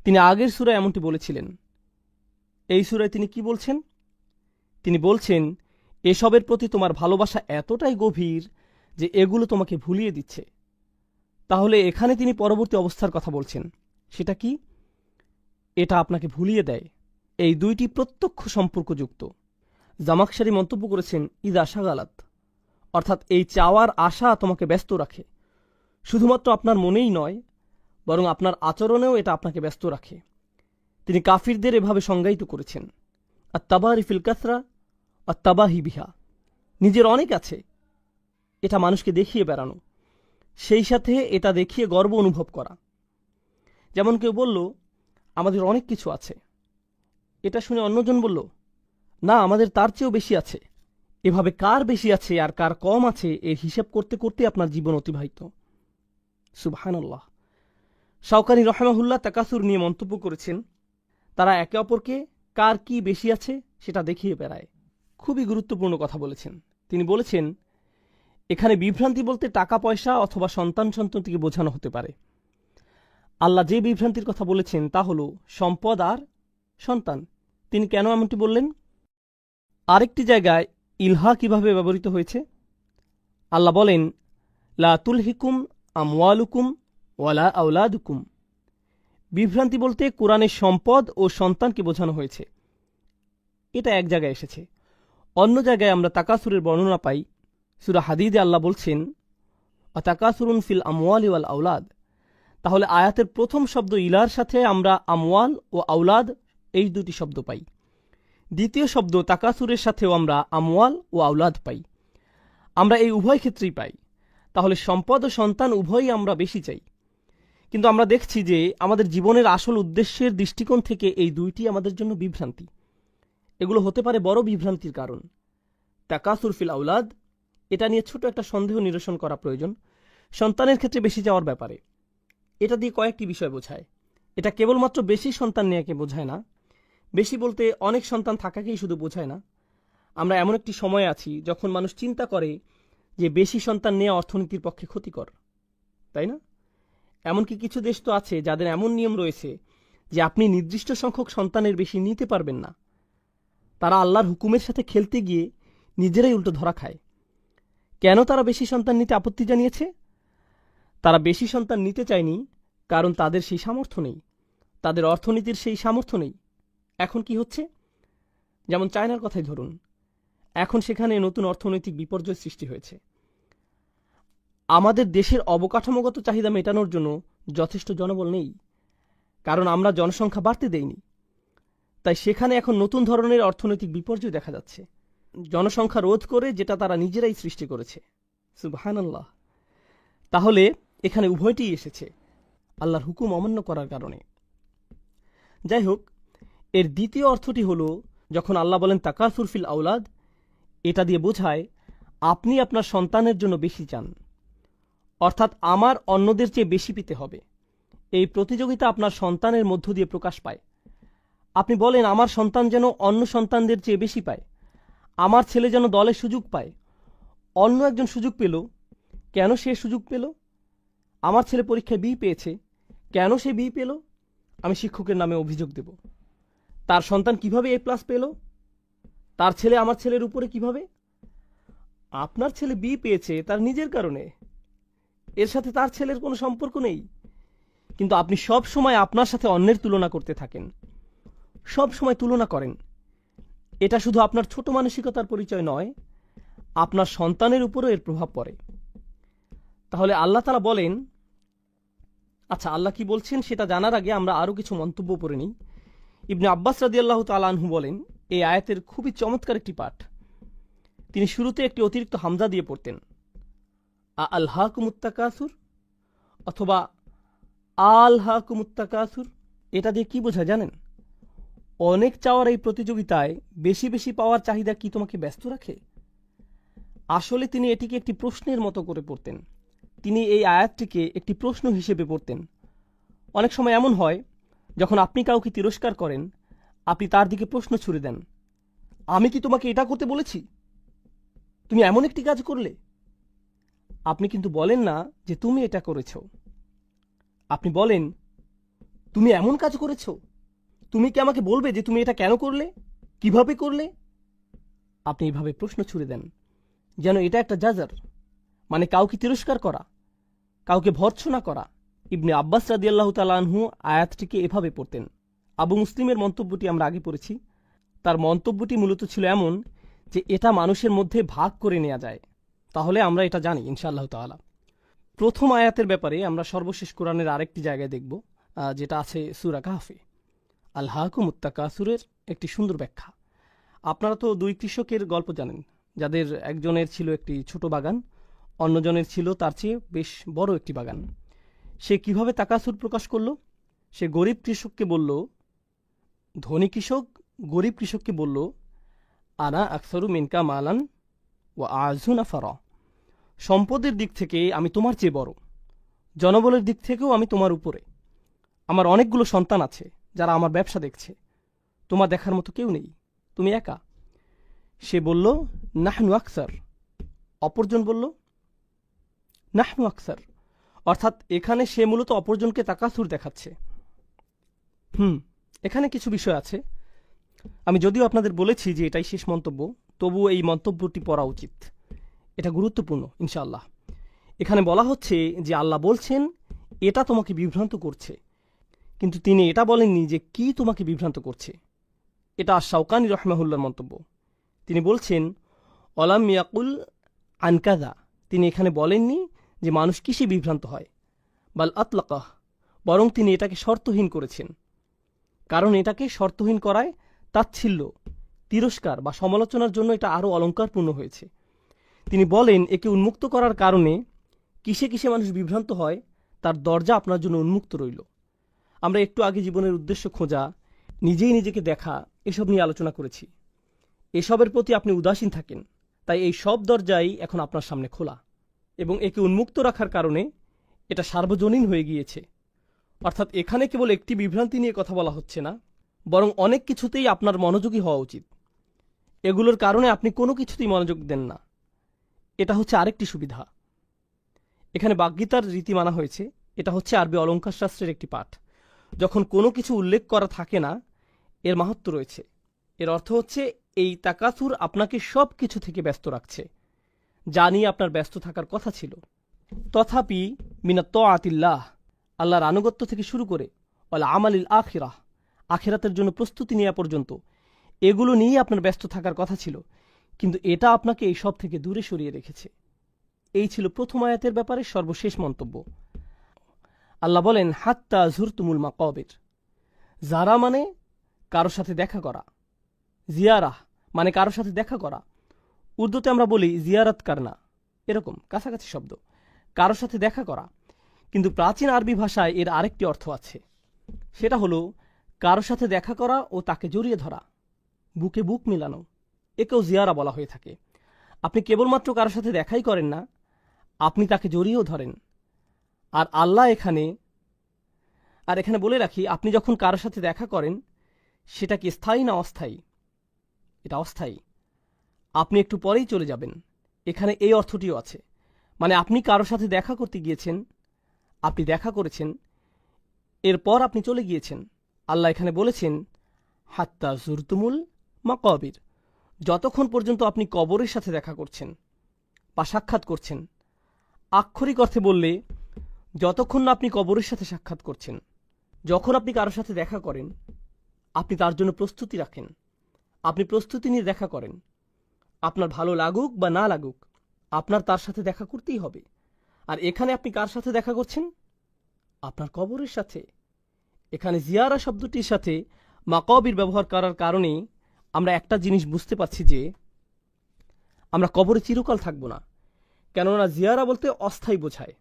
তিনি আগের সূরায় এমনটি বলেছিলেন। এই সূরায় তিনি কি বলছেন? তিনি বলছেন এসবের প্রতি তোমার ভালোবাসা এতটাই গভীর যে এগুলো তোমাকে ভুলিয়ে দিচ্ছে। তাহলে এখানে তিনি পরবর্তী অবস্থার কথা বলছেন। সেটা কি? এটা আপনাকে ভুলিয়ে দেয়। এই দুইটি প্রত্যক্ষ সম্পর্কযুক্ত। জামাকশারি মন্তব্য করেছেন ইদা শাগালাত, অর্থাৎ এই চাওয়ার আশা তোমাকে ব্যস্ত রাখে। শুধুমাত্র আপনার মনেই নয়, বরং আপনার আচরণেও এটা আপনাকে ব্যস্ত রাখে। তিনি কাফিরদের এভাবে সংজ্ঞায়িত করেছেন আত্তাবারি ফিল কাসরা আত্তাবাহি বিহা, নিজের অনেক আছে, এটা মানুষকে দেখিয়ে বেড়ানো, সেই সাথে এটা দেখিয়ে গর্ব অনুভব করা। যেমন কেউ বলল, আমাদের অনেক কিছু আছে। এটা শুনে অন্যজন বলল, না, আমাদের তার চেয়েও বেশি আছে। এভাবে কার বেশি আছে আর কার কম আছে এর হিসাব করতে করতে আপনার জীবন অতিবাহিত। সুবহানাল্লাহ। শাওকানি রহমাহুল্লাহ তাকাসুর নিয়ে মন্তব্য করেছেন, তারা একে অপরকে কার কি বেশি আছে সেটা দেখিয়ে বেড়ায়। খুবই গুরুত্বপূর্ণ কথা বলেছেন। তিনি বলেছেন, এখানে বিভ্রান্তি বলতে টাকা পয়সা অথবা সন্তানটিকে বোঝানো হতে পারে। আল্লাহ যে বিভ্রান্তির কথা বলেছেন তা হল সম্পদ আর সন্তান। তিনি কেন এমনটি বললেন? আরেকটি জায়গায় ইলহা কিভাবে ব্যবহৃত হয়েছে? আল্লাহ বলেন, লা তুলহিকুম আমওয়ালুকুম ওয়ালা আওলাদুকুম। বিভ্রান্তি বলতে কোরআনের সম্পদ ও সন্তানকে বোঝানো হয়েছে। এটা এক জায়গায় এসেছে। অন্য জায়গায় আমরা তাকাসুরের বর্ণনা পাই। সূরা হাদীদে আল্লাহ বলছেন, তাকাসুরুন ফিল আমওয়ালি ওয়াল আওলাদ। তাহলে আয়াতের প্রথম শব্দ ইলার সাথে আমরা আমওয়াল ও আওলাদ এই দুটি শব্দ পাই। দ্বিতীয় শব্দ তাকাসুরের সাথেও আমরা আমওয়াল ও আওলাদ পাই। আমরা এই উভয় ক্ষেত্রেই পাই। তাহলে সম্পদ ও সন্তান উভয়ই আমরা বেশি চাই। কিন্তু আমরা দেখছি যে আমাদের জীবনের আসল উদ্দেশ্যের দৃষ্টিকোণ থেকে এই দুইটি আমাদের জন্য বিভ্রান্তি। এগুলো হতে পারে বড় বিভ্রান্তির কারণ। তাকাসুর ফিল আওলাদ, এটা নিয়ে ছোট একটা সন্দেহ নিরসন করা প্রয়োজন। সন্তানের ক্ষেত্রে বেশি যাওয়ার ব্যাপারে এটা দিয়ে কয়েকটি বিষয় বোঝায়। এটা কেবলমাত্র বেশি সন্তান নেয়াকে বোঝায় না। বেশি বলতে অনেক সন্তান থাকাকেই শুধু বোঝায় না। আমরা এমন একটি সময় আছি যখন মানুষ চিন্তা করে যে বেশি সন্তান নেওয়া অর্থনীতির পক্ষে ক্ষতিকর, তাই না? এমনকি কিছু দেশ তো আছে যাদের এমন নিয়ম রয়েছে যে আপনি নির্দিষ্ট সংখ্যক সন্তানের বেশি নিতে পারবেন না। তারা আল্লাহর হুকুমের সাথে খেলতে গিয়ে নিজেরাই উল্টো ধরা খায়। কেন তারা বেশি সন্তান নিতে আপত্তি জানিয়েছে? তারা বেশি সন্তান নিতে চায়নি কারণ তাদের সেই সামর্থ্য নেই, তাদের অর্থনীতির সেই সামর্থ্য নেই। এখন কি হচ্ছে? যেমন চায়নার কথাই ধরুন। এখন সেখানে নতুন অর্থনৈতিক বিপর্যয় সৃষ্টি হয়েছে। আমাদের দেশের অবকাঠামোগত চাহিদা মেটানোর জন্য যথেষ্ট জনবল নেই, কারণ আমরা জনসংখ্যা বাড়তে দেইনি। তাই সেখানে এখন নতুন ধরনের অর্থনৈতিক বিপর্যয় দেখা যাচ্ছে, জনসংখ্যা রোধ করে, যেটা তারা নিজেরাই সৃষ্টি করেছে। সুবহানাল্লাহ। তাহলে এখানে উভয়টিই এসেছে আল্লাহর হুকুম অমান্য করার কারণে। যাই হোক, এর দ্বিতীয় অর্থটি হল, যখন আল্লাহ বলেন তাকাসুর ফিল আওলাদ, এটা দিয়ে বোঝায় আপনি আপনার সন্তানের জন্য বেশি চান, অর্থাৎ আমার অন্যদের চেয়ে বেশি পেতে হবে। এই প্রতিযোগিতা আপনার সন্তানের মধ্য দিয়ে প্রকাশ পায়। আপনি বলেন, আমার সন্তান যেন অন্য সন্তানদের চেয়ে বেশি পায়, আমার ছেলে যেন দলে সুযোগ পায়। অন্য একজন সুযোগ পেল, কেন সে সুযোগ পেল? আমার ছেলে পরীক্ষায় বি পেয়েছে, কেন সে বি পেল? আমি শিক্ষকের নামে অভিযোগ দেব। তার সন্তান কিভাবে এ প্লাস পেল? তার ছেলে আমার ছেলের উপরে কিভাবে? আপনার ছেলে বি পেয়েছে তার নিজের কারণে, এর সাথে তার ছেলের কোনো সম্পর্ক নেই। কিন্তু আপনি সব সময় আপনার সাথে অন্যের তুলনা করতে থাকেন, সব সময় তুলনা করেন। এটা শুধু আপনার ছোট মানসিকতার পরিচয় নয়, আপনার সন্তানের উপরও এর প্রভাব পড়ে। তাহলে আল্লাহ তাআলা বলেন, আচ্ছা, আল্লাহ কি বলছেন সেটা জানার আগে আমরা আরও কিছু মন্তব্য পড়ে নিই। ইবনে আব্বাস রাদিয়াল্লাহু তাআলা আনহু বলেন, এই আয়াতের খুবই চমৎকার একটি পাঠ। তিনি শুরুতে একটি অতিরিক্ত হামজা দিয়ে পড়তেন, আলহাকুমুত তাকাসুর অথবা আলহাকুমুত তাকাসুর। এটা দিয়ে কি বোঝায় জানেন? অনেক চাওয়ার এই প্রতিযোগিতায় বেশি বেশি পাওয়ার চাহিদা কি তোমাকে ব্যস্ত রাখে? আসলে তিনি এটিকে একটি প্রশ্নের মতো করে পড়তেন। তিনি এই আয়াতটিকে একটি প্রশ্ন হিসেবে পড়তেন। অনেক সময় এমন হয়, যখন আপনি কাউকে তিরস্কার করেন, আপনি তার দিকে প্রশ্ন ছুড়ে দেন, আমি কি তোমাকে এটা করতে বলেছি? তুমি এমন একটি কাজ করলে। আপনি কিন্তু বলেন না যে তুমি এটা করেছ, আপনি বলেন তুমি এমন কাজ করেছ, তুমি কি আমাকে বলবে যে তুমি এটা কেন করলে, কিভাবে করলে? আপনি এইভাবে প্রশ্ন ছুড়ে দেন, যেন এটা একটা জাজার, মানে কাউকে তিরস্কার করা, কাউকে ভর্ৎসনা করা। ইবনে আব্বাস রাদিয়াল্লাহু তাআলা আনহু আয়াতটিকে এভাবে পড়তেন। আবু মুসলিমের মন্তব্যটি আমরা আগে পড়েছি। তার মন্তব্যটি মূলত ছিল এমন যে এটা মানুষের মধ্যে ভাগ করে নেওয়া যায়। তাহলে আমরা এটা জানি ইনশাআল্লাহ তাআলা। প্রথম আয়াতের ব্যাপারে আমরা সর্বশেষ কোরআনের আরেকটি জায়গায় দেখব, যেটা আছে সূরা কাহফে। আলহাকুমুত তাকাসুরের একটি সুন্দর ব্যাখ্যা। আপনারা তো দুই কৃষকের গল্প জানেন, যাদের একজনের ছিল একটি ছোট বাগান, অন্যজনের ছিল তার চেয়ে বেশ বড় একটি বাগান। সে কিভাবে তাকাসুর প্রকাশ করল? সে গরিব কৃষককে বলল, ধনী কৃষক গরিব কৃষককে বলল, আনা আকসারু মিনকা মালান ওয়া আযু নাফারা, সম্পদের দিক থেকে আমি তোমার চেয়ে বড়, জনবলের দিক থেকেও আমি তোমার উপরে। আমার অনেকগুলো সন্তান আছে যারা আমার ব্যবসা দেখছে, তোমার দেখার মতো কেউ নেই, তুমি একা। সে বলল, নাহনু আকসার। অপরজন বলল, নাহনু আকসার। অর্থাৎ এখানে সে মূলত অপরজনকে তাকাসুর দেখাচ্ছে। এখানে কিছু বিষয় আছে। আমি যদিও আপনাদের বলেছি যে এটাই শেষ মন্তব্য, তবুও এই মন্তব্যটি পড়া উচিত, এটা গুরুত্বপূর্ণ ইনশাআল্লাহ। এখানে বলা হচ্ছে যে আল্লাহ বলছেন এটা তোমাকে বিভ্রান্ত করছে, কিন্তু তিনি এটা বলেননি যে কি তোমাকে বিভ্রান্ত করছে। এটা শাওকানি রহমাহুল্লাহর মন্তব্য। তিনি বলছেন, অলাম ইয়াকুল আনকাদা, তিনি এখানে বলেননি যে মানুষ কিসে বিভ্রান্ত হয়, বাল আতলাকাহ, বরং তিনি এটাকে শর্তহীন করেছেন। কারণ এটাকে শর্তহীন করায় তাচ্ছিল্য, তিরস্কার বা সমালোচনার জন্য এটা আরও অলঙ্কারপূর্ণ হয়েছে। তিনি বলেন একে উন্মুক্ত করার কারণে কিসে কিসে মানুষ বিভ্রান্ত হয় তার দরজা আপনার জন্য উন্মুক্ত রইল। আমরা একটু আগে জীবনের উদ্দেশ্য খোঁজা, নিজেই নিজেকে দেখা, এসব নিয়ে আলোচনা করেছি। এসবের প্রতি আপনি উদাসীন থাকেন, তাই এই সব দরজাই এখন আপনার সামনে খোলা, এবং একে উন্মুক্ত রাখার কারণে এটা সার্বজনীন হয়ে গিয়েছে। অর্থাৎ এখানে কেবল একটি বিভ্রান্তি নিয়ে কথা বলা হচ্ছে না, বরং অনেক কিছুতেই আপনার মনোযোগী হওয়া উচিত। এগুলোর কারণে আপনি কোনো কিছুতেই মনোযোগ দেন না, এটা হচ্ছে আরেকটি সুবিধা। এখানে বাগ্যিতার রীতি মানা হয়েছে, এটা হচ্ছে আরবি অলঙ্কার শাস্ত্রের একটি পাঠ। যখন কোনো কিছু উল্লেখ করা থাকে না, এর মাহাত্ম্য রয়েছে। এর অর্থ হচ্ছে এই তাকাসুর আপনাকে সব কিছু থেকে ব্যস্ত রাখছে, যা নিয়ে আপনার ব্যস্ত থাকার কথা ছিল। তথাপি মিনাত তাআতিল্লাহ, আল্লাহর আনুগত্য থেকে শুরু করে ওয়াল আমালিল আখিরাহ, আখিরাতের জন্য প্রস্তুতি নেওয়া পর্যন্ত, এগুলো নিয়েই আপনার ব্যস্ত থাকার কথা ছিল, কিন্তু এটা আপনাকে এই সব থেকে দূরে সরিয়ে রেখেছে। এই ছিল প্রথম আয়াতের ব্যাপারে সর্বশেষ মন্তব্য। আল্লাহ বলেন, হাত্তা জুরতুমুল মাকাবির। যারা মানে কারো সাথে দেখা করা, জিয়ারাহ মানে কারো সাথে দেখা করা। উর্দুতে আমরা বলি জিয়ারত করনা, এরকম কাছাকাছি শব্দ, কারো সাথে দেখা করা। কিন্তু প্রাচীন আরবি ভাষায় এর আরেকটি অর্থ আছে, সেটা হলো কারো সাথে দেখা করা ও তাকে জড়িয়ে ধরা, বুকে বুক মিলানো, একেও জিয়ারা বলা হয়ে থাকে। আপনি কেবলমাত্র কারো সাথে দেখাই করেন না, আপনি তাকে জড়িয়েও ধরেন। আর আল্লাহ এখানে বলে রাখি, আপনি যখন কারো সাথে দেখা করেন সেটা কি স্থায়ী না অস্থায়ী? এটা অস্থায়ী, আপনি একটু পরেই চলে যাবেন। এখানে এই অর্থটিও আছে, মানে আপনি কারো সাথে দেখা করতে গিয়েছেন, আপনি দেখা করেছেন, এরপর আপনি চলে গিয়েছেন। আল্লাহ এখানে বলেছেন হাত্তা জুরতুমুল মাকাবির, যতক্ষণ পর্যন্ত আপনি কবরের সাথে দেখা করছেন বা সাক্ষাৎ করছেন। আক্ষরিক অর্থে বললে যতক্ষণ না আপনি কবরের সাথে সাক্ষাৎ করছেন। যখন আপনি কারোর সাথে দেখা করেন, আপনি তার জন্য প্রস্তুতি রাখেন, আপনি প্রস্তুতি নিয়ে দেখা করেন। আপনার ভালো লাগুক বা না লাগুক, আপনার তার সাথে দেখা করতেই হবে। আর এখানে আপনি কার সাথে দেখা করছেন? আপনার কবরের সাথে। এখানে জিয়ারা শব্দটির সাথে মাকাবির ব্যবহার করার কারণে আমরা একটা জিনিস বুঝতে পারছি যে আমরা কবরে চিরকাল থাকব না, কেননা জিয়ারা বলতে অস্থায়ী বোঝায়।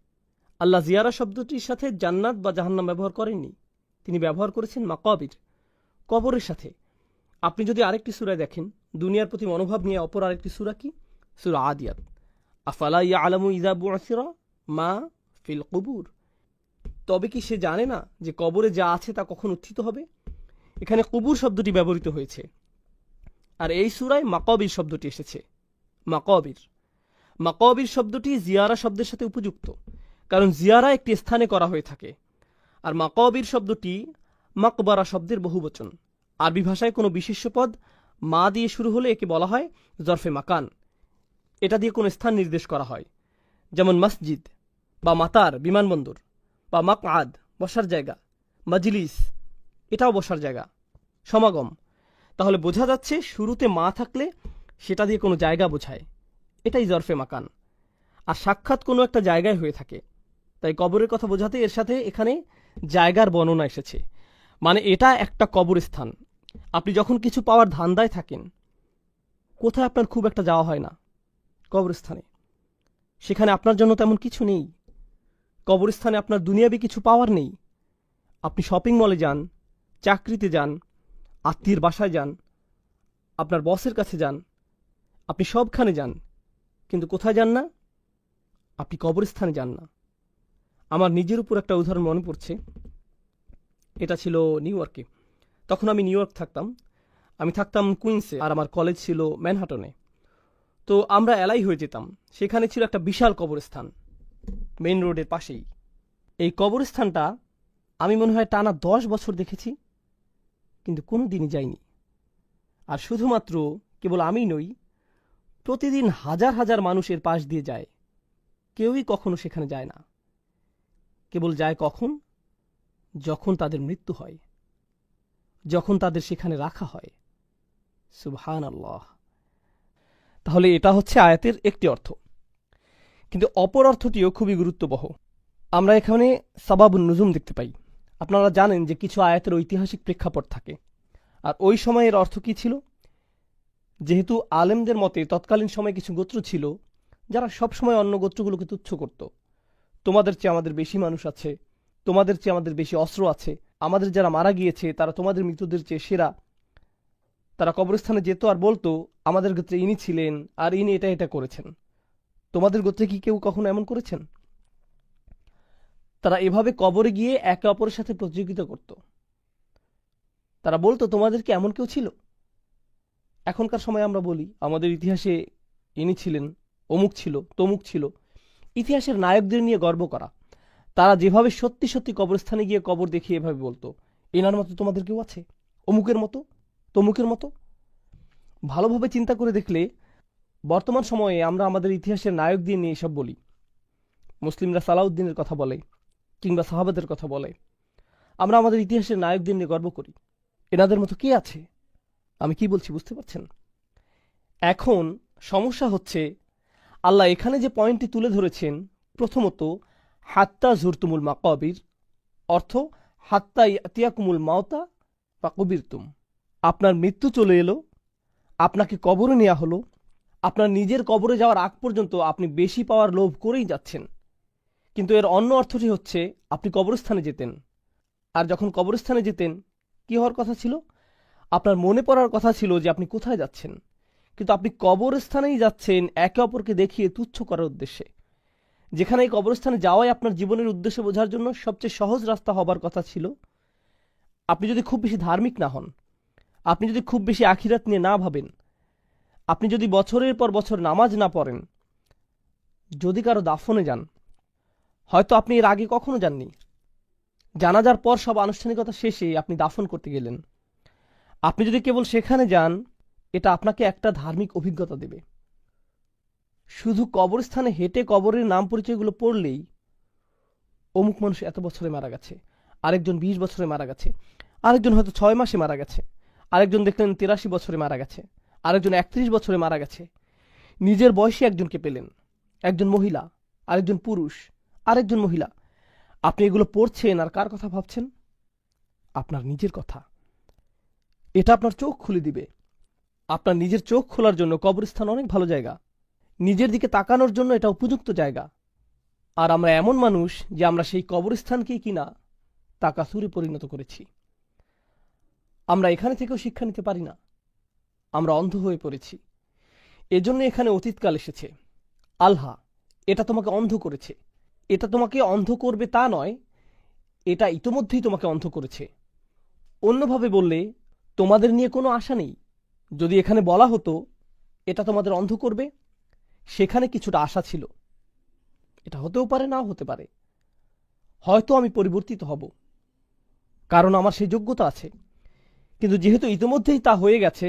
আল্লাহ জিয়ারা শব্দটির সাথে জান্নাত বা জাহান্নাম ব্যবহার করেননি, তিনি ব্যবহার করেছেন মাকাবির, কবরের সাথে। আপনি যদি আরেকটি সূরা দেখেন, দুনিয়ার প্রতি মনোভাব নিয়ে অপর আরেকটি সূরা কি? সূরা আদিয়াত। আফালা ইয়ালামু ইযা বু'সিরা মা ফিল কুবুর, তবে কি সে জানে না যে কবরে যা আছে তা কখন উত্থিত হবে? এখানে কুবুর শব্দটি ব্যবহৃত হয়েছে, আর এই সূরায় মাকাবির শব্দটি এসেছে। মাকাবির শব্দটি জিয়ারা শব্দের সাথে উপযুক্ত, কারণ জিয়ারা একটি স্থানে করা হয়ে থাকে। আর মাকাবির শব্দটি মাকবারা শব্দের বহুবচন। আরবি ভাষায় কোনো বিশেষ্য পদ মা দিয়ে শুরু হলে একে বলা হয় জরফে মাকান, এটা দিয়ে কোনো স্থান নির্দেশ করা হয়, যেমন মসজিদ বা মাতার বিমানবন্দর, বা মাকআদ বসার জায়গা, মজলিস এটাও বসার জায়গা, সমাগম। তাহলে বোঝা যাচ্ছে শুরুতে মা থাকলে সেটা দিয়ে কোনো জায়গা বোঝায়, এটাই জরফে মাকান। আর সাক্ষাৎ কোনো একটা জায়গায় হয়ে থাকে, তাই কবরের কথা বোঝাতে এর সাথে এখানে জায়গার বর্ণনা এসেছে, মানে এটা একটা কবরস্থান। আপনি যখন কিছু পাওয়ার ধান্দায় থাকেন, কোথায় আপনার খুব একটা যাওয়া হয় না? কবরস্থানে। সেখানে আপনার জন্য তেমন কিছু নেই, কবরস্থানে আপনার দুনিয়াবি কিছু পাওয়ার নেই। আপনি শপিং মলে যান, চাকরিতে যান, আত্মীয়ের বাসায় যান, আপনার বসের কাছে যান, আপনি সবখানে যান, কিন্তু কোথায় যান না? আপনি কবরস্থানে যান না। আমার নিজের উপর একটা উদাহরণ মনে পড়ছে। এটা ছিল নিউ ইয়র্কে। তখন আমি নিউ ইয়র্ক থাকতাম। আমি থাকতাম কুইন্সে, আর আমার কলেজ ছিল ম্যানহাটনে। তো আমরা এলাই হয়ে যেতাম। সেখানে ছিল একটা বিশাল কবরস্থান, মেইন রোডের পাশেই। এই কবরস্থানটা আমি মনে হয় টানা 10 বছর দেখেছি, কিন্তু কোনো দিনই যাইনি। আর শুধুমাত্র কেবল আমিই নই, প্রতিদিন হাজার হাজার মানুষের পাশ দিয়ে যায়। কেউই কখনো সেখানে যায় না। কেবল যায় কখন? যখন তাদের মৃত্যু হয়, যখন তাদের সেখানে রাখা হয়। সুবহানাল্লাহ। তাহলে এটা হচ্ছে আয়াতের একটি অর্থ, কিন্তু অপর অর্থটিও খুবই গুরুত্ববহ। আমরা এখানে সাবাবুন নুজুম দেখতে পাই। আপনারা জানেন যে কিছু আয়াতের ঐতিহাসিক প্রেক্ষাপট থাকে, আর ওই সময়ের অর্থ কি ছিল? যেহেতু আলেমদের মতে তৎকালীন সময়ে কিছু গোত্র ছিল যারা সবসময় অন্য গোত্রগুলোকে তুচ্ছ করত। তোমাদের চেয়ে আমাদের বেশি মানুষ আছে, তোমাদের চেয়ে আমাদের বেশি অস্ত্র আছে, আমাদের যারা মারা গিয়েছে তারা তোমাদের মৃতদের চেয়ে সেরা। তারা কবরস্থানে যেত আর বলতো, আমাদের গোত্রে ইনি ছিলেন আর ইনি এটা এটা করেছেন। তোমাদের গোত্রে কি কেউ কখনো এমন করেছেন? তারা এভাবে কবরে গিয়ে একে অপরের সাথে প্রতিযোগিতা করত। তারা বলতো, তোমাদের কি এমন কেউ ছিল? এখনকার সময় আমরা বলি, আমাদের ইতিহাসে ইনি ছিলেন, অমুক ছিল, তমুক ছিল। ইতিহাসের নায়কদের নিয়ে গর্ব করা। তারা যেভাবে সত্যি সত্যি কবরস্থানে গিয়ে কবর দেখিয়ে এভাবে বলতো, এনার মতো তোমাদের কেউ আছে? অমুকের মতো, তমুকের মতো। ভালোভাবে চিন্তা করে দেখলে বর্তমান সময়ে আমরা আমাদের ইতিহাসের নায়কদের নিয়ে এসব বলি। মুসলিমরা সালাউদ্দিনের কথা বলে, কিংবা সাহাবাদের কথা বলে। আমরা আমাদের ইতিহাসের নায়কদের নিয়ে গর্ব করি। এনাদের মতো কে আছে? আমি কি বলছি বুঝতে পারছেন? এখন সমস্যা হচ্ছে, আল্লাহ এখানে যে পয়েন্টটি তুলে ধরেছেন, প্রথমত হাত্তা জুরতুমুল মাকাবির, অর্থ হাত্তা ইয়াতিয়াকুমুল মাউতা বা কবিরতুম। আপনার মৃত্যু চলে এলো, আপনাকে কবরে নেওয়া হলো, আপনার নিজের কবরে যাওয়ার আগ পর্যন্ত আপনি বেশি পাওয়ার লোভ করেই যাচ্ছেন। কিন্তু এর অন্য অর্থটি হচ্ছে, আপনি কবরস্থানে যেতেন, আর যখন কবরস্থানে যেতেন কি হওয়ার কথা ছিল? আপনার মনে পড়ার কথা ছিল যে আপনি কোথায় যাচ্ছেন, কিন্তু আপনি কবরস্থানেই যাচ্ছেন একে অপরকে দেখিয়ে তুচ্ছ করার উদ্দেশ্যে। যেখানে এই কবরস্থানে যাওয়াই আপনার জীবনের উদ্দেশ্য বোঝার জন্য সবচেয়ে সহজ রাস্তা হবার কথা ছিল। আপনি যদি খুব বেশি ধার্মিক না হন, আপনি যদি খুব বেশি আখিরাত নিয়ে না ভাবেন, আপনি যদি বছরের পর বছর নামাজ না পড়েন, যদি কারো দাফনে যান, হয়তো আপনি এর আগে কখনো যাননি, জানাজার পর সব আনুষ্ঠানিকতা শেষে আপনি দাফন করতে গেলেন, আপনি যদি কেবল সেখানে যান, এটা আপনাকে একটা ধার্মিক অভিজ্ঞতা দেবে। শুধু কবরস্থানে হেঁটে কবরের নাম পরিচয়গুলো পড়লেই, অমুক মানুষ এত বছরে মারা গেছে, আরেকজন 20 বছরে মারা গেছে, আরেকজন হয়তো 6 মাসে মারা গেছে, আরেকজন দেখলেন 83 বছরে মারা গেছে, আরেকজন 31 বছরে মারা গেছে। নিজের বয়সী একজনকে পেলেন, একজন মহিলা, আরেকজন পুরুষ, আরেকজন মহিলা। আপনি এগুলো পড়ছেন আর কার কথা ভাবছেন? আপনার নিজের কথা। এটা আপনার চোখ খুলে দিবে। আপনার নিজের চোখ খোলার জন্য কবরস্থান অনেক ভালো জায়গা, নিজের দিকে তাকানোর জন্য এটা উপযুক্ত জায়গা। আর আমরা এমন মানুষ যে আমরা সেই কবরস্থানকেই কিনা তাকাসুরে পরিণত করেছি। আমরা এখানে থেকেও শিক্ষা নিতে পারি না, আমরা অন্ধ হয়ে পড়েছি। এজন্য এখানে অতীতকাল এসেছে। আল্লাহ এটা তোমাকে অন্ধ করেছে। এটা তোমাকে অন্ধ করবে তা নয়, এটা ইতোমধ্যেই তোমাকে অন্ধ করেছে। অন্যভাবে বললে, তোমাদের নিয়ে কোনো আশা নেই। যদি এখানে বলা হতো এটা তোমাদের অন্ধ করবে, সেখানে কিছুটা আশা ছিল। এটা হতেও পারে, নাও হতে পারে। হয়তো আমি পরিবর্তিত হব, কারণ আমার সেই যোগ্যতা আছে। কিন্তু যেহেতু ইতিমধ্যেই তা হয়ে গেছে,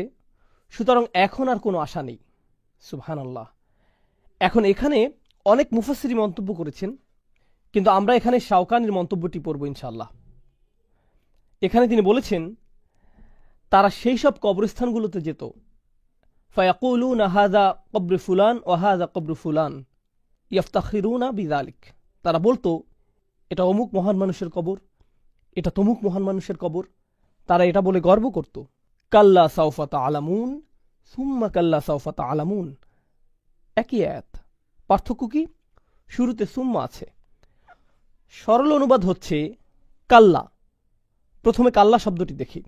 সুতরাং এখন আর কোনো আশা নেই। সুবহানাল্লাহ। এখন এখানে অনেক মুফাসসির মন্তব্য করেছেন, কিন্তু আমরা এখানে শাওকানির মন্তব্যটি পড়ব ইনশাআল্লাহ। এখানে তিনি বলেছেন, তারা সেই সব কবরস্থানগুলোতে যেত, ফায়াকুলুনা হাযা কবর ফুলান ওয়া হাযা কবর ফুলান ইফতাখিরুনা বিযালিক। তারা বলতো, এটা অমুক মহান মানুষের কবর, এটা তমুক মহান মানুষের কবর। তারা এটা বলে গর্ব করত। কাল্লা সাউফা তা'লামুন সুম্মা কাল্লা সাউফা তা'লামুন, একই আয়াত, পার্থক্য কি? শুরুতে সুম্মা আছে। সরল অনুবাদ হচ্ছে কাল্লা, প্রথমে কাল্লা শব্দটি দেখি।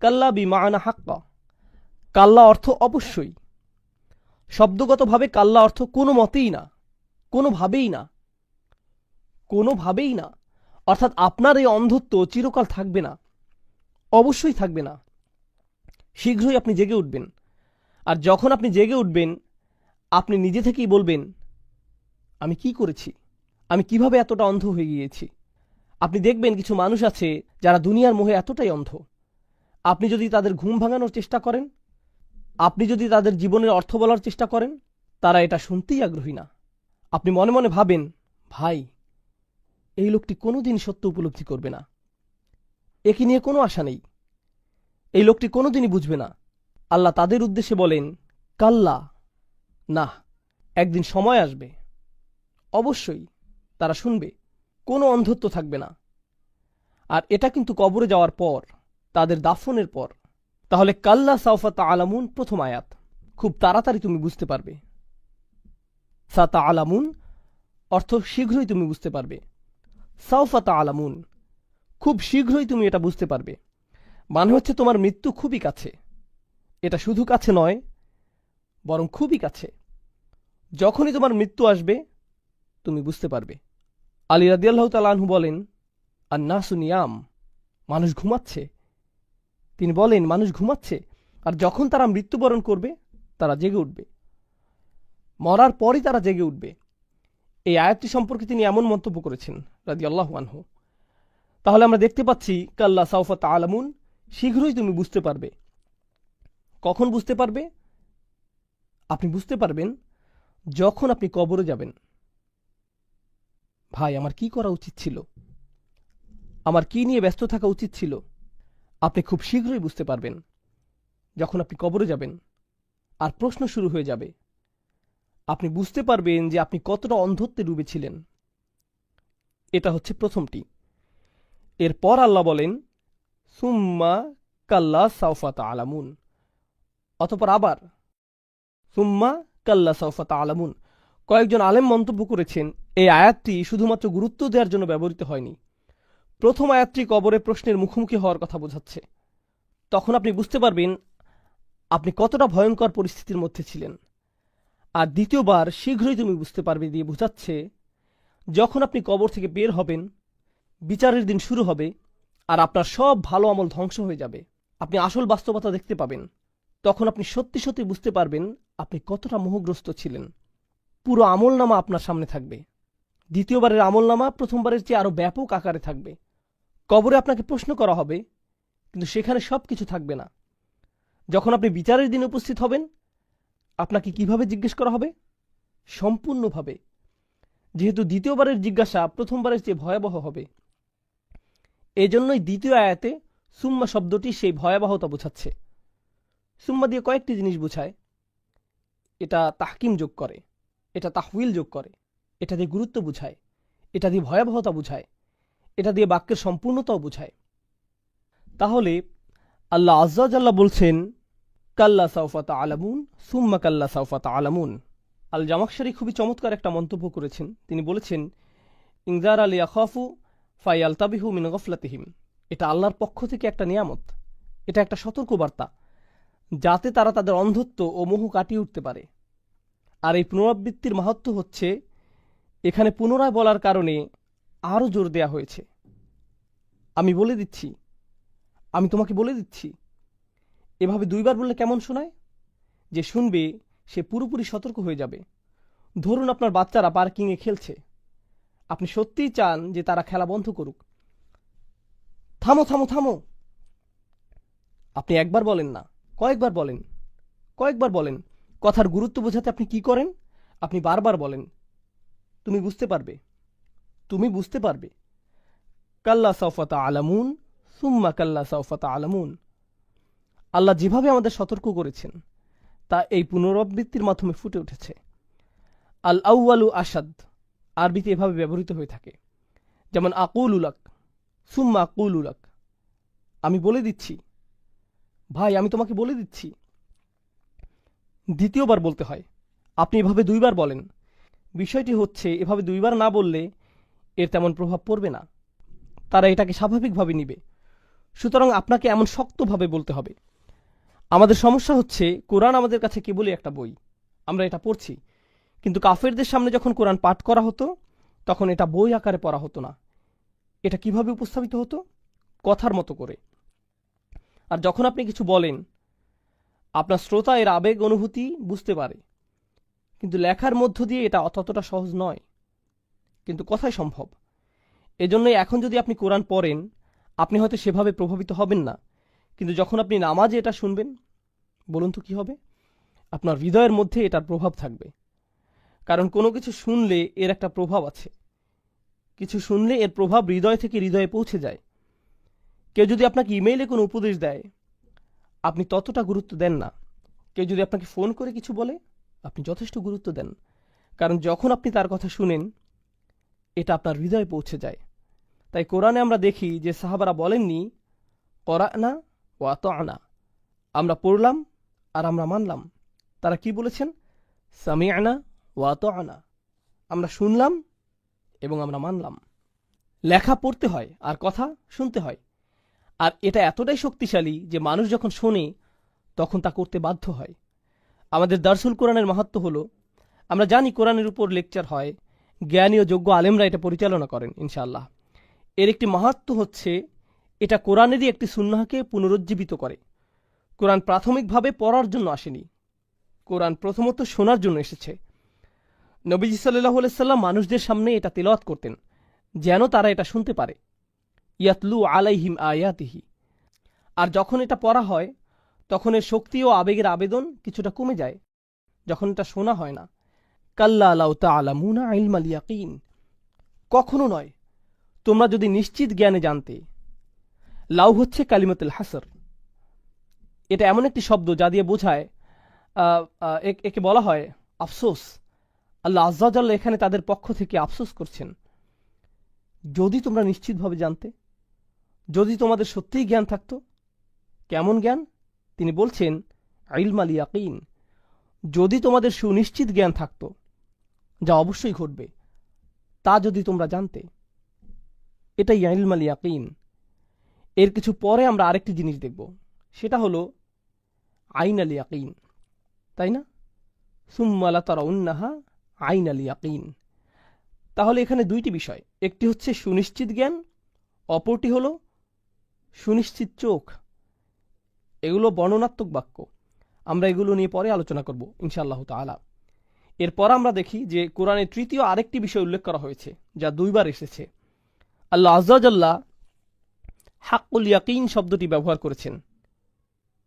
কাল্লা বিমাআনা হাক্কা, কাল্লা অর্থ অবশ্যই। শব্দগতভাবে কাল্লা অর্থ কোনো মতেই না, কোনোভাবেই না, কোনোভাবেই না। অর্থাৎ আপনার এই অন্ধত্ব চিরকাল থাকবে না, অবশ্যই থাকবে না। শীঘ্রই আপনি জেগে উঠবেন। আর যখন আপনি জেগে উঠবেন, আপনি নিজে থেকেই বলবেন, আমি কি করেছি, আমি কিভাবে এতটা অন্ধ হয়ে গিয়েছি। আপনি দেখবেন কিছু মানুষ আছে যারা দুনিয়ার মোহে এতটাই অন্ধ, আপনি যদি তাদের ঘুম ভাঙানোর চেষ্টা করেন, আপনি যদি তাদের জীবনের অর্থ বলার চেষ্টা করেন, তারা এটা শুনতেই আগ্রহী না। আপনি মনে মনে ভাবেন, ভাই, এই লোকটি কোনোদিন সত্য উপলব্ধি করবে না, একে নিয়ে কোনো আশা নেই, এই লোকটি কোনোদিনই বুঝবে না। আল্লাহ তাদের উদ্দেশ্যে বলেন, কাল্লা, না, একদিন সময় আসবে, অবশ্যই তারা শুনবে, কোনো অন্ধত্ব থাকবে না। আর এটা কিন্তু কবরে যাওয়ার পর, তাদের দাফনের পর। তাহলে কাল্লা সাউফা তাআলামুন প্রথম আয়াত, খুব তাড়াতাড়ি তুমি বুঝতে পারবে। সা তাআলামুন অর্থ শীঘ্রই তুমি বুঝতে পারবে। সাউফা তাআলামুন, খুব শীঘ্রই তুমি এটা বুঝতে পারবে। মানে হচ্ছে তোমার মৃত্যু খুবই কাছে। এটা শুধু কাছে নয়, বরং খুবই কাছে। যখনই তোমার মৃত্যু আসবে, তুমি বুঝতে পারবে। আলী রাদিয়াল্লাহু তাআলা আনহু বলেন, আন-নাসু নিয়াম, মানুষ ঘুমাচ্ছে। তিনি বলেন, মানুষ ঘুমাচ্ছে, আর যখন তারা মৃত্যুবরণ করবে, তারা জেগে উঠবে। মরার পরই তারা জেগে উঠবে। এই আয়াতটি সম্পর্কে তিনি এমন মন্তব্য করেছেন রাদিয়াল্লাহু আনহু। তাহলে আমরা দেখতে পাচ্ছি, কাল্লা সাউফা তাআলামুন, শীঘ্রই তুমি বুঝতে পারবে। কখন বুঝতে পারবে? আপনি বুঝতে পারবেন যখন আপনি কবরে যাবেন। ভাই, আমার কি করা উচিত ছিল, আমার কি নিয়ে ব্যস্ত থাকা উচিত ছিল, আপনি খুব শীঘ্রই বুঝতে পারবেন যখন আপনি কবরে যাবেন। আর প্রশ্ন শুরু হয়ে যাবে। আপনি বুঝতে পারবেন যে আপনি কতটা অন্ধত্বে ডুবেছিলেন। এটা হচ্ছে প্রথমটি। এরপর আল্লাহ বলেন, সুম্মা কাল্লা সাউফা তাআলামুন, অতঃপর আবার সুম্মা কাল্লা সাউফা তাআলামুন। কয়েকজন আলেম মন্তব্য করেছেন, এই আয়াতটি শুধুমাত্র গুরুত্ব দেওয়ার জন্য ব্যবহৃত হয়নি। প্রথম আয়াতটি কবরে প্রশ্নের মুখোমুখি হওয়ার কথা বোঝাচ্ছে। তখন আপনি বুঝতে পারবেন আপনি কতটা ভয়ঙ্কর পরিস্থিতির মধ্যে ছিলেন। আর দ্বিতীয়বার শীঘ্রই তুমি বুঝতে পারবে দিয়ে বোঝাচ্ছে, যখন আপনি কবর থেকে বের হবেন, বিচারের দিন শুরু হবে, আর আপনার সব ভালো আমল ধ্বংস হয়ে যাবে। আপনি আসল বাস্তবতা দেখতে পাবেন। তখন আপনি সত্যি সত্যি বুঝতে পারবেন আপনি কতটা মোহগ্রস্ত ছিলেন। পুরো আমলনামা আপনার সামনে থাকবে। দ্বিতীয়বারের আমলনামা প্রথমবারের চেয়ে আরো ব্যাপক আকারে থাকবে। কবরে আপনাকে প্রশ্ন করা হবে, কিন্তু সেখানে সবকিছু থাকবে না। যখন আপনি বিচারের দিনে উপস্থিত হবেন, আপনাকে কিভাবে জিজ্ঞেস করা হবে? সম্পূর্ণভাবে। যেহেতু দ্বিতীয়বারের জিজ্ঞাসা প্রথমবারের চেয়ে ভয়াবহ হবে, এজন্যই দ্বিতীয় আয়াতে সুম্মা শব্দটি সেই ভয়াবহতা বোঝাচ্ছে। সুম্মা দিয়ে কয়েকটি জিনিস বোঝায়। এটা তাহকিম যোগ করে, এটা তাহউইল যোগ করে, এটা দিয়ে গুরুত্ব বুঝায়, এটা দিয়ে ভয়াবহতা বুঝায়, এটা দিয়ে বাক্যের সম্পূর্ণতাও বুঝায়। তাহলে আল্লাহ আজ্জা ওয়া জাল্লা বলছেন, কাল্লা সাউফা তাআলামুন সুম্মা কাল্লা সাউফা তাআলামুন। আল জামাখশারি খুবই চমৎকার একটা মন্তব্য করেছেন। তিনি বলেছেন, ইনজার আল ইয়াখাফু ফায়ালতাবিহু মিন গফলাতিহিম। এটা আল্লাহর পক্ষ থেকে একটা নিয়ামত, এটা একটা সতর্কবার্তা, যাতে তারা তাদের অন্ধত্ব ও মোহ কাটিয়ে উঠতে পারে। আর এই পুনরাবৃত্তির মাহাত্ম্য হচ্ছে, এখানে পুনরায় বলার কারণে আরও জোর দেয়া হয়েছে। আমি বলে দিচ্ছি, আমি তোমাকে বলে দিচ্ছি। এভাবে দুইবার বললে কেমন শোনায়? যে শুনবে সে পুরোপুরি সতর্ক হয়ে যাবে। ধরুন আপনার বাচ্চারা পার্কিংয়ে খেলছে, আপনি সত্যিই চান যে তারা খেলা বন্ধ করুক। থামো থামো থামো। আপনি একবার বলেন না, কয়েকবার বলেন, কয়েকবার বলেন। কথার গুরুত্ব বোঝাতে আপনি কি করেন? আপনি বারবার বলেন, তুমি বুঝতে পারবে, তুমি বুঝতে পারবে। কাল্লা সাউফা তাআলামুন সুম্মা কাল্লা সাউফা তাআলামুন। আল্লাহ যেভাবে আমাদের সতর্ক করেছেন, তা এই পুনরাবৃত্তির মাধ্যমে ফুটে উঠেছে। আল আউয়ালু আসাদ আরবিতে এভাবে ব্যবহৃত হয়ে থাকে। যেমন আকুলু লাক, সুম্মা আকুলু লাক, আমি বলে দিচ্ছি। ভাই, আমি তোমাকে বলে দিচ্ছি। দ্বিতীয়বার বলতে হয়। আপনি এভাবে দুইবার বলেন। বিষয়টি হচ্ছে, এভাবে দুইবার না বললে এর তেমন প্রভাব পড়বে না। তারা এটাকে স্বাভাবিকভাবে নিবে। সুতরাং আপনাকে এমন শক্তভাবে বলতে হবে। আমাদের সমস্যা হচ্ছে কোরআন আমাদের কাছে কেবলই একটা বই, আমরা এটা পড়ছি, কিন্তু কাফেরদের সামনে যখন কোরআন পাঠ করা হতো তখন এটা বই আকারে পড়া হতো না। এটা কিভাবে উপস্থাপিত হতো? কথার মতো করে। আর যখন আপনি কিছু বলেন, আপনার শ্রোতা এর আবেগ অনুভূতি বুঝতে পারে, কিন্তু লেখার মধ্য দিয়ে এটা ততটা সহজ নয়, কিন্তু কথাই সম্ভব। এজন্যই এখন যদি আপনি কোরআন পড়েন, আপনি হয়তো সেভাবে প্রভাবিত হবেন না, কিন্তু যখন আপনি নামাজে এটা শুনবেন, বলুন তো কি হবে? আপনার হৃদয়ের মধ্যে এটার প্রভাব থাকবে। কারণ কোনো কিছু শুনলে এর একটা প্রভাব আছে, কিছু শুনলে এর প্রভাব হৃদয় থেকে হৃদয়ে পৌঁছে যায়। কেউ যদি আপনাকে ইমেইলে কোনো উপদেশ দেয়, আপনি ততটা গুরুত্ব দেন না। কেউ যদি আপনাকে ফোন করে কিছু বলে, আপনি যথেষ্ট গুরুত্ব দেন, কারণ যখন আপনি তার কথা শুনেন, এটা আপনার হৃদয়ে পৌঁছে যায়। তাই কোরআনে আমরা দেখি যে সাহাবারা বলেননি করানা ও আতানা, আমরা পড়লাম আর আমরা মানলাম। তারা কি বলেছেন? সামিআনা ও আতানা, আমরা শুনলাম এবং আমরা মানলাম। লেখা পড়তে হয় আর কথা শুনতে হয়। আর এটা এতটাই শক্তিশালী যে মানুষ যখন শোনে তখন তা করতে বাধ্য হয়। আমাদের দারসুল কোরআনের মাহাত্ম্য হলো, আমরা জানি কোরআনের উপর লেকচার হয়, জ্ঞানী ও যোগ্য আলেমরা এটা পরিচালনা করেন ইনশাআল্লাহ। এর একটি মাহাত্ম্য হচ্ছে এটা কোরআনেরই একটি সুন্নাহকে পুনরুজ্জীবিত করে। কোরআন প্রাথমিকভাবে পড়ার জন্য আসেনি, কোরআন প্রথমত শোনার জন্য এসেছে। নবীজি সাল্লাল্লাহু আলাইহি সাল্লাম মানুষদের সামনে এটা তেলাওয়াত করতেন যেন তারা এটা শুনতে পারে। ইয়াতলু আলাইহিম আয়াতিহি। আর যখন এটা পড়া হয় তখন এর শক্তি ও আবেগের আবেদন কিছুটা কমে যায়, যখন এটা শোনা হয় না। কাল্লা লাউ তা'লামুনা ইলমাল ইয়াকিন, কখনো নয়, তোমরা যদি নিশ্চিত জ্ঞানে জানতে। লাউ হচ্ছে কালিমাতুল হাসর। এটা এমন একটি শব্দ যা দিয়ে বোঝায়, একে বলা হয় আফসোস। আল্লাহ আজ্জা ওয়া জাল্লা এখানে তাদের পক্ষ থেকে আফসোস করছেন। যদি তোমরা নিশ্চিতভাবে জানতে, যদি তোমাদের সত্যিই জ্ঞান থাকতো। কেমন জ্ঞান? তিনি বলছেন ইলমাল ইয়াকিন, যদি তোমাদের সুনিশ্চিত জ্ঞান থাকতো, যা অবশ্যই ঘটবে, তা যদি তোমরা জানতে। এটাই ইলমাল ইয়াকিন। এর কিছু পরে আমরা আরেকটি জিনিস দেখব, সেটা হলো আইনাল ইয়াকিন, তাই না? সুম্মা লাতারাউন্নাহা আইনাল ইয়াকিন। তাহলে এখানে দুইটি বিষয়, একটি হচ্ছে সুনিশ্চিত জ্ঞান, অপরটি হলো সুনিশ্চিত চোখ। এগুলো বর্ণনাত্মক বাক্য, আমরা এগুলো নিয়ে পরে আলোচনা করব ইনশাআল্লাহ তাআলা। এরপর আমরা দেখি যে কোরআনে তৃতীয় আরেকটি বিষয় উল্লেখ করা হয়েছে যা দুইবার এসেছে। আল্লাহ আজ্জা ওয়া জাল্লা হাক্কুল ইয়াকিন শব্দটি ব্যবহার করেছেন,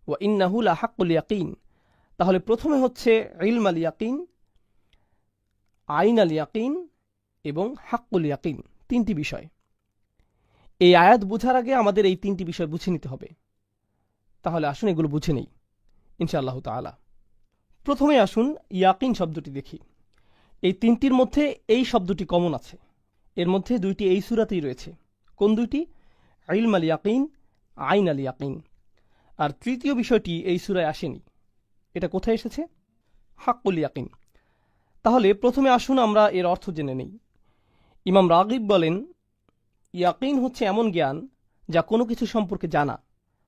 ওয়া ইন্নাহু লা হাক্কুল ইয়াকিন। তাহলে প্রথমে হচ্ছে ইলমাল ইয়াকিন, আইনাল ইয়াকিন এবং হাক্কুল ইয়াকিন, তিনটি বিষয়। এই আয়াত বোঝার আগে আমাদের এই তিনটি বিষয় বুঝে নিতে হবে। তাহলে আসুন এগুলো বুঝে নেই ইনশাআল্লাহ তাআলা। প্রথমে আসুন ইয়াকিন শব্দটি দেখি। এই তিনটির মধ্যে এই শব্দটি কমন আছে, এর মধ্যে দুইটি এই সূরাতেই রয়েছে। কোন দুইটি? ইলমাল ইয়াকিন, আইনাল ইয়াকিন। আর তৃতীয় বিষয়টি এই সূরায় আসেনি। এটা কোথায় এসেছে? হাক্কুল ইয়াকিন। তাহলে প্রথমে আসুন আমরা এর অর্থ জেনে নেই। ইমাম রাগিব বলেন, ইয়াকিন হচ্ছে এমন জ্ঞান যা কোনো কিছু সম্পর্কে জানা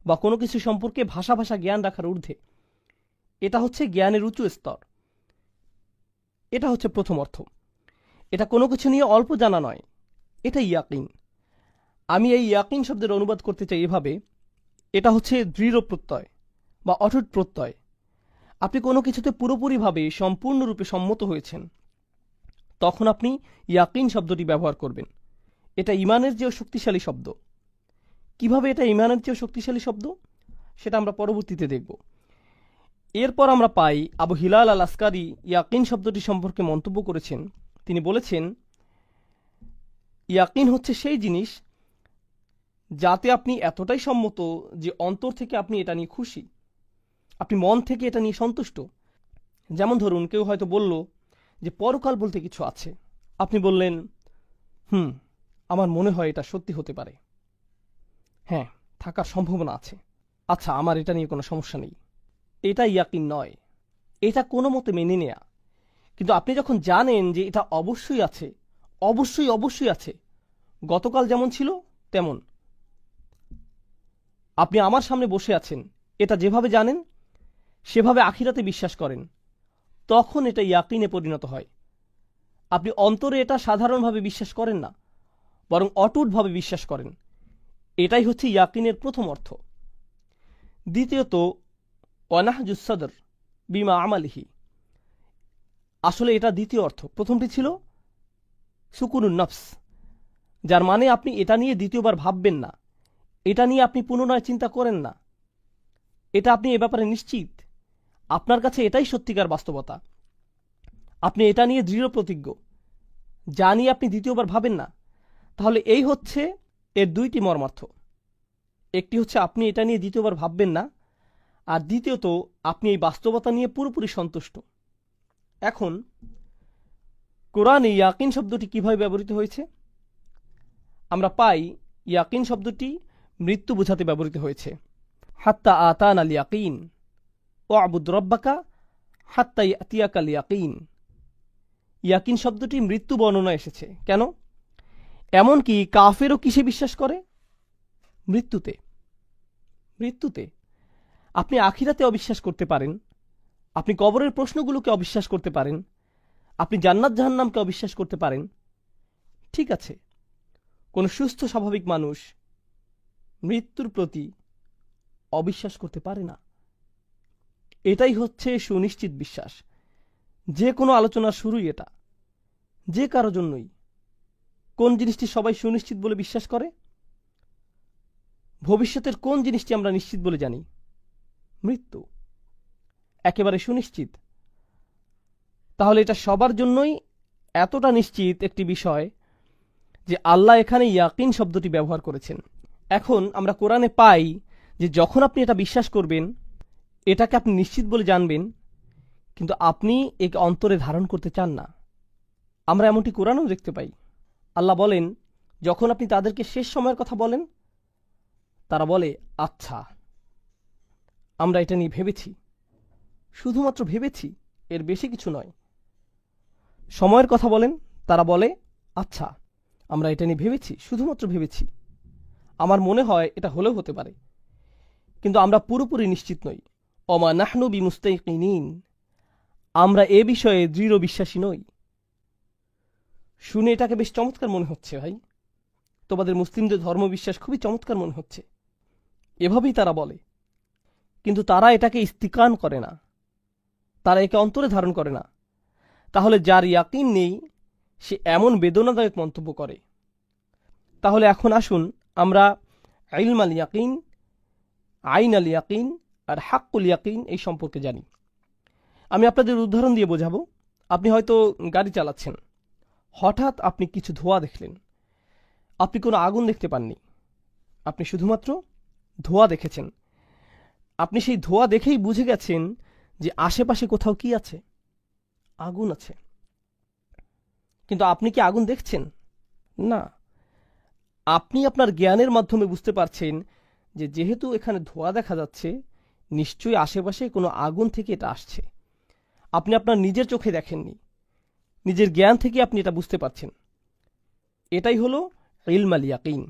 বা কোনো কিছু সম্পর্কে ভাষা জ্ঞান রাখার ঊর্ধ্বে। এটা হচ্ছে জ্ঞানের উঁচু স্তর। এটা হচ্ছে প্রথম অর্থ। এটা কোনো কিছু নিয়ে অল্প জানা নয়, এটা ইয়াকিন। আমি এই ইয়াকিন শব্দের অনুবাদ করতে চাই এভাবে, এটা হচ্ছে দৃঢ় প্রত্যয় বা অটুট প্রত্যয়। আপনি কোনো কিছুতে পুরোপুরিভাবে সম্পূর্ণরূপে সম্মত হয়েছেন, তখন আপনি ইয়াকিন শব্দটি ব্যবহার করবেন। এটা ইমানের চেয়েও শক্তিশালী শব্দ। কিভাবে এটা ইমানের চেয়েও শক্তিশালী শব্দ, সেটা আমরা পরবর্তীতে দেখব। এরপর আমরা পাই আবু হিলাল আল আসকারি ইয়াকিন শব্দটি সম্পর্কে মন্তব্য করেছেন। তিনি বলেছেন, ইয়াকিন হচ্ছে সেই জিনিস যাতে আপনি এতটাই সম্মত যে অন্তর থেকে আপনি এটা নিয়ে খুশি, আপনি মন থেকে এটা নিয়ে সন্তুষ্ট। যেমন ধরুন, কেউ হয়তো বলল যে পরকাল বলতে কিছু আছে, আপনি বললেন আমার মনে হয় এটা সত্যি হতে পারে, হ্যাঁ থাকার সম্ভাবনা আছে, আচ্ছা আমার এটা নিয়ে কোনো সমস্যা নেই। এটা ইয়াকিন নয়, এটা কোনো মতে মেনে নেয়া। কিন্তু আপনি যখন জানেন যে এটা অবশ্যই আছে, অবশ্যই আছে, গতকাল যেমন ছিল তেমন, আপনি আমার সামনে বসে আছেন, এটা যেভাবে জানেন সেভাবে আখিরাতে বিশ্বাস করেন, তখন এটা ইয়াকিনে পরিণত হয়। আপনি অন্তরে এটা সাধারণভাবে বিশ্বাস করেন না, বরং অটুটভাবে বিশ্বাস করেন। এটাই হচ্ছে ইয়াকিনের প্রথম অর্থ। দ্বিতীয়ত, ওয়ানাহজুস সদর বিমা আমালিহি। আসলে এটা দ্বিতীয় অর্থ। প্রথমটি ছিল সুকুনুন নফস, যার মানে আপনি এটা নিয়ে দ্বিতীয়বার ভাববেন না, এটা নিয়ে আপনি পুনরায় চিন্তা করেন না, এটা আপনি এ ব্যাপারে নিশ্চিত, আপনার কাছে এটাই সত্যিকার বাস্তবতা। আপনি এটা নিয়ে দৃঢ় প্রতিজ্ঞ, যা নিয়ে আপনি দ্বিতীয়বার ভাবেন না। তাহলে এই হচ্ছে এর দুইটি মর্মার্থ। একটি হচ্ছে আপনি এটা নিয়ে দ্বিতীয়বার ভাববেন না, আর দ্বিতীয়ত আপনি এই বাস্তবতা নিয়ে পুরোপুরি সন্তুষ্ট। এখন কোরআনে ইয়াকিন শব্দটি কিভাবে ব্যবহৃত হয়েছে? আমরা পাই ইয়াকিন শব্দটি মৃত্যু বোঝাতে ব্যবহৃত হয়েছে। হাত্তা আতান আল ইয়াকিন ও আবুদ রব্বাকা হাত্তা ইয়াতিয়াকাল ইয়াকিন। ইয়াকিন শব্দটি মৃত্যু বর্ণনা এসেছে। কেন? এমনকি কাফেরও কিসে বিশ্বাস করে? মৃত্যুতে। মৃত্যুতে। আপনি আখিরাতে অবিশ্বাস করতে পারেন, আপনি কবরের প্রশ্নগুলোকে অবিশ্বাস করতে পারেন, আপনি জান্নাত জাহান্নামকে অবিশ্বাস করতে পারেন, ঠিক আছে। কোনো সুস্থ স্বাভাবিক মানুষ মৃত্যুর প্রতি অবিশ্বাস করতে পারে না। এটাই হচ্ছে সুনিশ্চিত বিশ্বাস। যে কোনো আলোচনার শুরুই এটা, যে কারো জন্যই। কোন জিনিসটি সবাই সুনিশ্চিত বলে বিশ্বাস করে? ভবিষ্যতের কোন জিনিসটি আমরা নিশ্চিত বলে জানি? মৃত্যু। একেবারে সুনিশ্চিত। তাহলে এটা সবার জন্যই এতটা নিশ্চিত একটি বিষয় যে আল্লাহ এখানে ইয়াকিন শব্দটি ব্যবহার করেছেন। এখন আমরা কোরআনে পাই যে যখন আপনি এটা বিশ্বাস করবেন, এটাকে আপনি নিশ্চিত বলে জানবেন, কিন্তু আপনি একে অন্তরে ধারণ করতে চান না। আমরা এমনটি কোরআনেও দেখতে পাই। আল্লাহ বলেন, যখন আপনি তাদেরকে শেষ সময়ের কথা বলেন, তারা বলে, আচ্ছা, আমরা এটা নিয়ে ভেবেছি, শুধুমাত্র ভেবেছি, এর বেশি কিছু নয়। সময়ের কথা বলেন, তারা বলে, আচ্ছা, আমরা এটা নিয়ে ভেবেছি, শুধুমাত্র ভেবেছি, আমার মনে হয় এটা হলেও হতে পারে, কিন্তু আমরা পুরোপুরি নিশ্চিত নই। ওমা নাহনু বিমুস্তাইকিনিন, আমরা এ বিষয়ে দৃঢ় বিশ্বাসী নই। শুনে এটাকে বেশ চমৎকার মনে হচ্ছে ভাই, তোমাদের মুসলিমদের ধর্মবিশ্বাস খুবই চমৎকার মনে হচ্ছে। এভাবেই তারা বলে, কিন্তু তারা এটাকে ইস্তিকান করে না, তারা একে অন্তরে ধারণ করে না। তাহলে যার ইয়াকিন নেই সে এমন বেদনাদায়ক মন্তব্য করে। তাহলে এখন আসুন আমরা ইলম আল ইয়াকিন, আইন আল ইয়াকিন আর হাক্কুল ইয়াকিন এই সম্পর্কে জানি। আমি আপনাদের উদাহরণ দিয়ে বোঝাবো। আপনি হয়তো গাড়ি চালাচ্ছেন, হঠাৎ আপনি কিছু ধোঁয়া দেখলেন। আপনি কোনো আগুন দেখতে পাননি, আপনি শুধুমাত্র ধোঁয়া দেখেছেন। আপনি সেই ধোঁয়া দেখেই বুঝে গেছেন যে আশেপাশে কোথাও কি আছে, আগুন আছে। কিন্তু আপনি কি আগুন দেখছেন? না। আপনি আপনার জ্ঞানের মাধ্যমে বুঝতে পারছেন যে যেহেতু এখানে ধোঁয়া দেখা যাচ্ছে, নিশ্চয়ই আশেপাশে কোনো আগুন থেকে এটা আসছে। আপনি আপনার নিজের চোখে দেখেননি, নিজের জ্ঞান থেকে আপনি এটা বুঝতে পারছেন। এটাই হলো ইলম আল ইয়াকিন।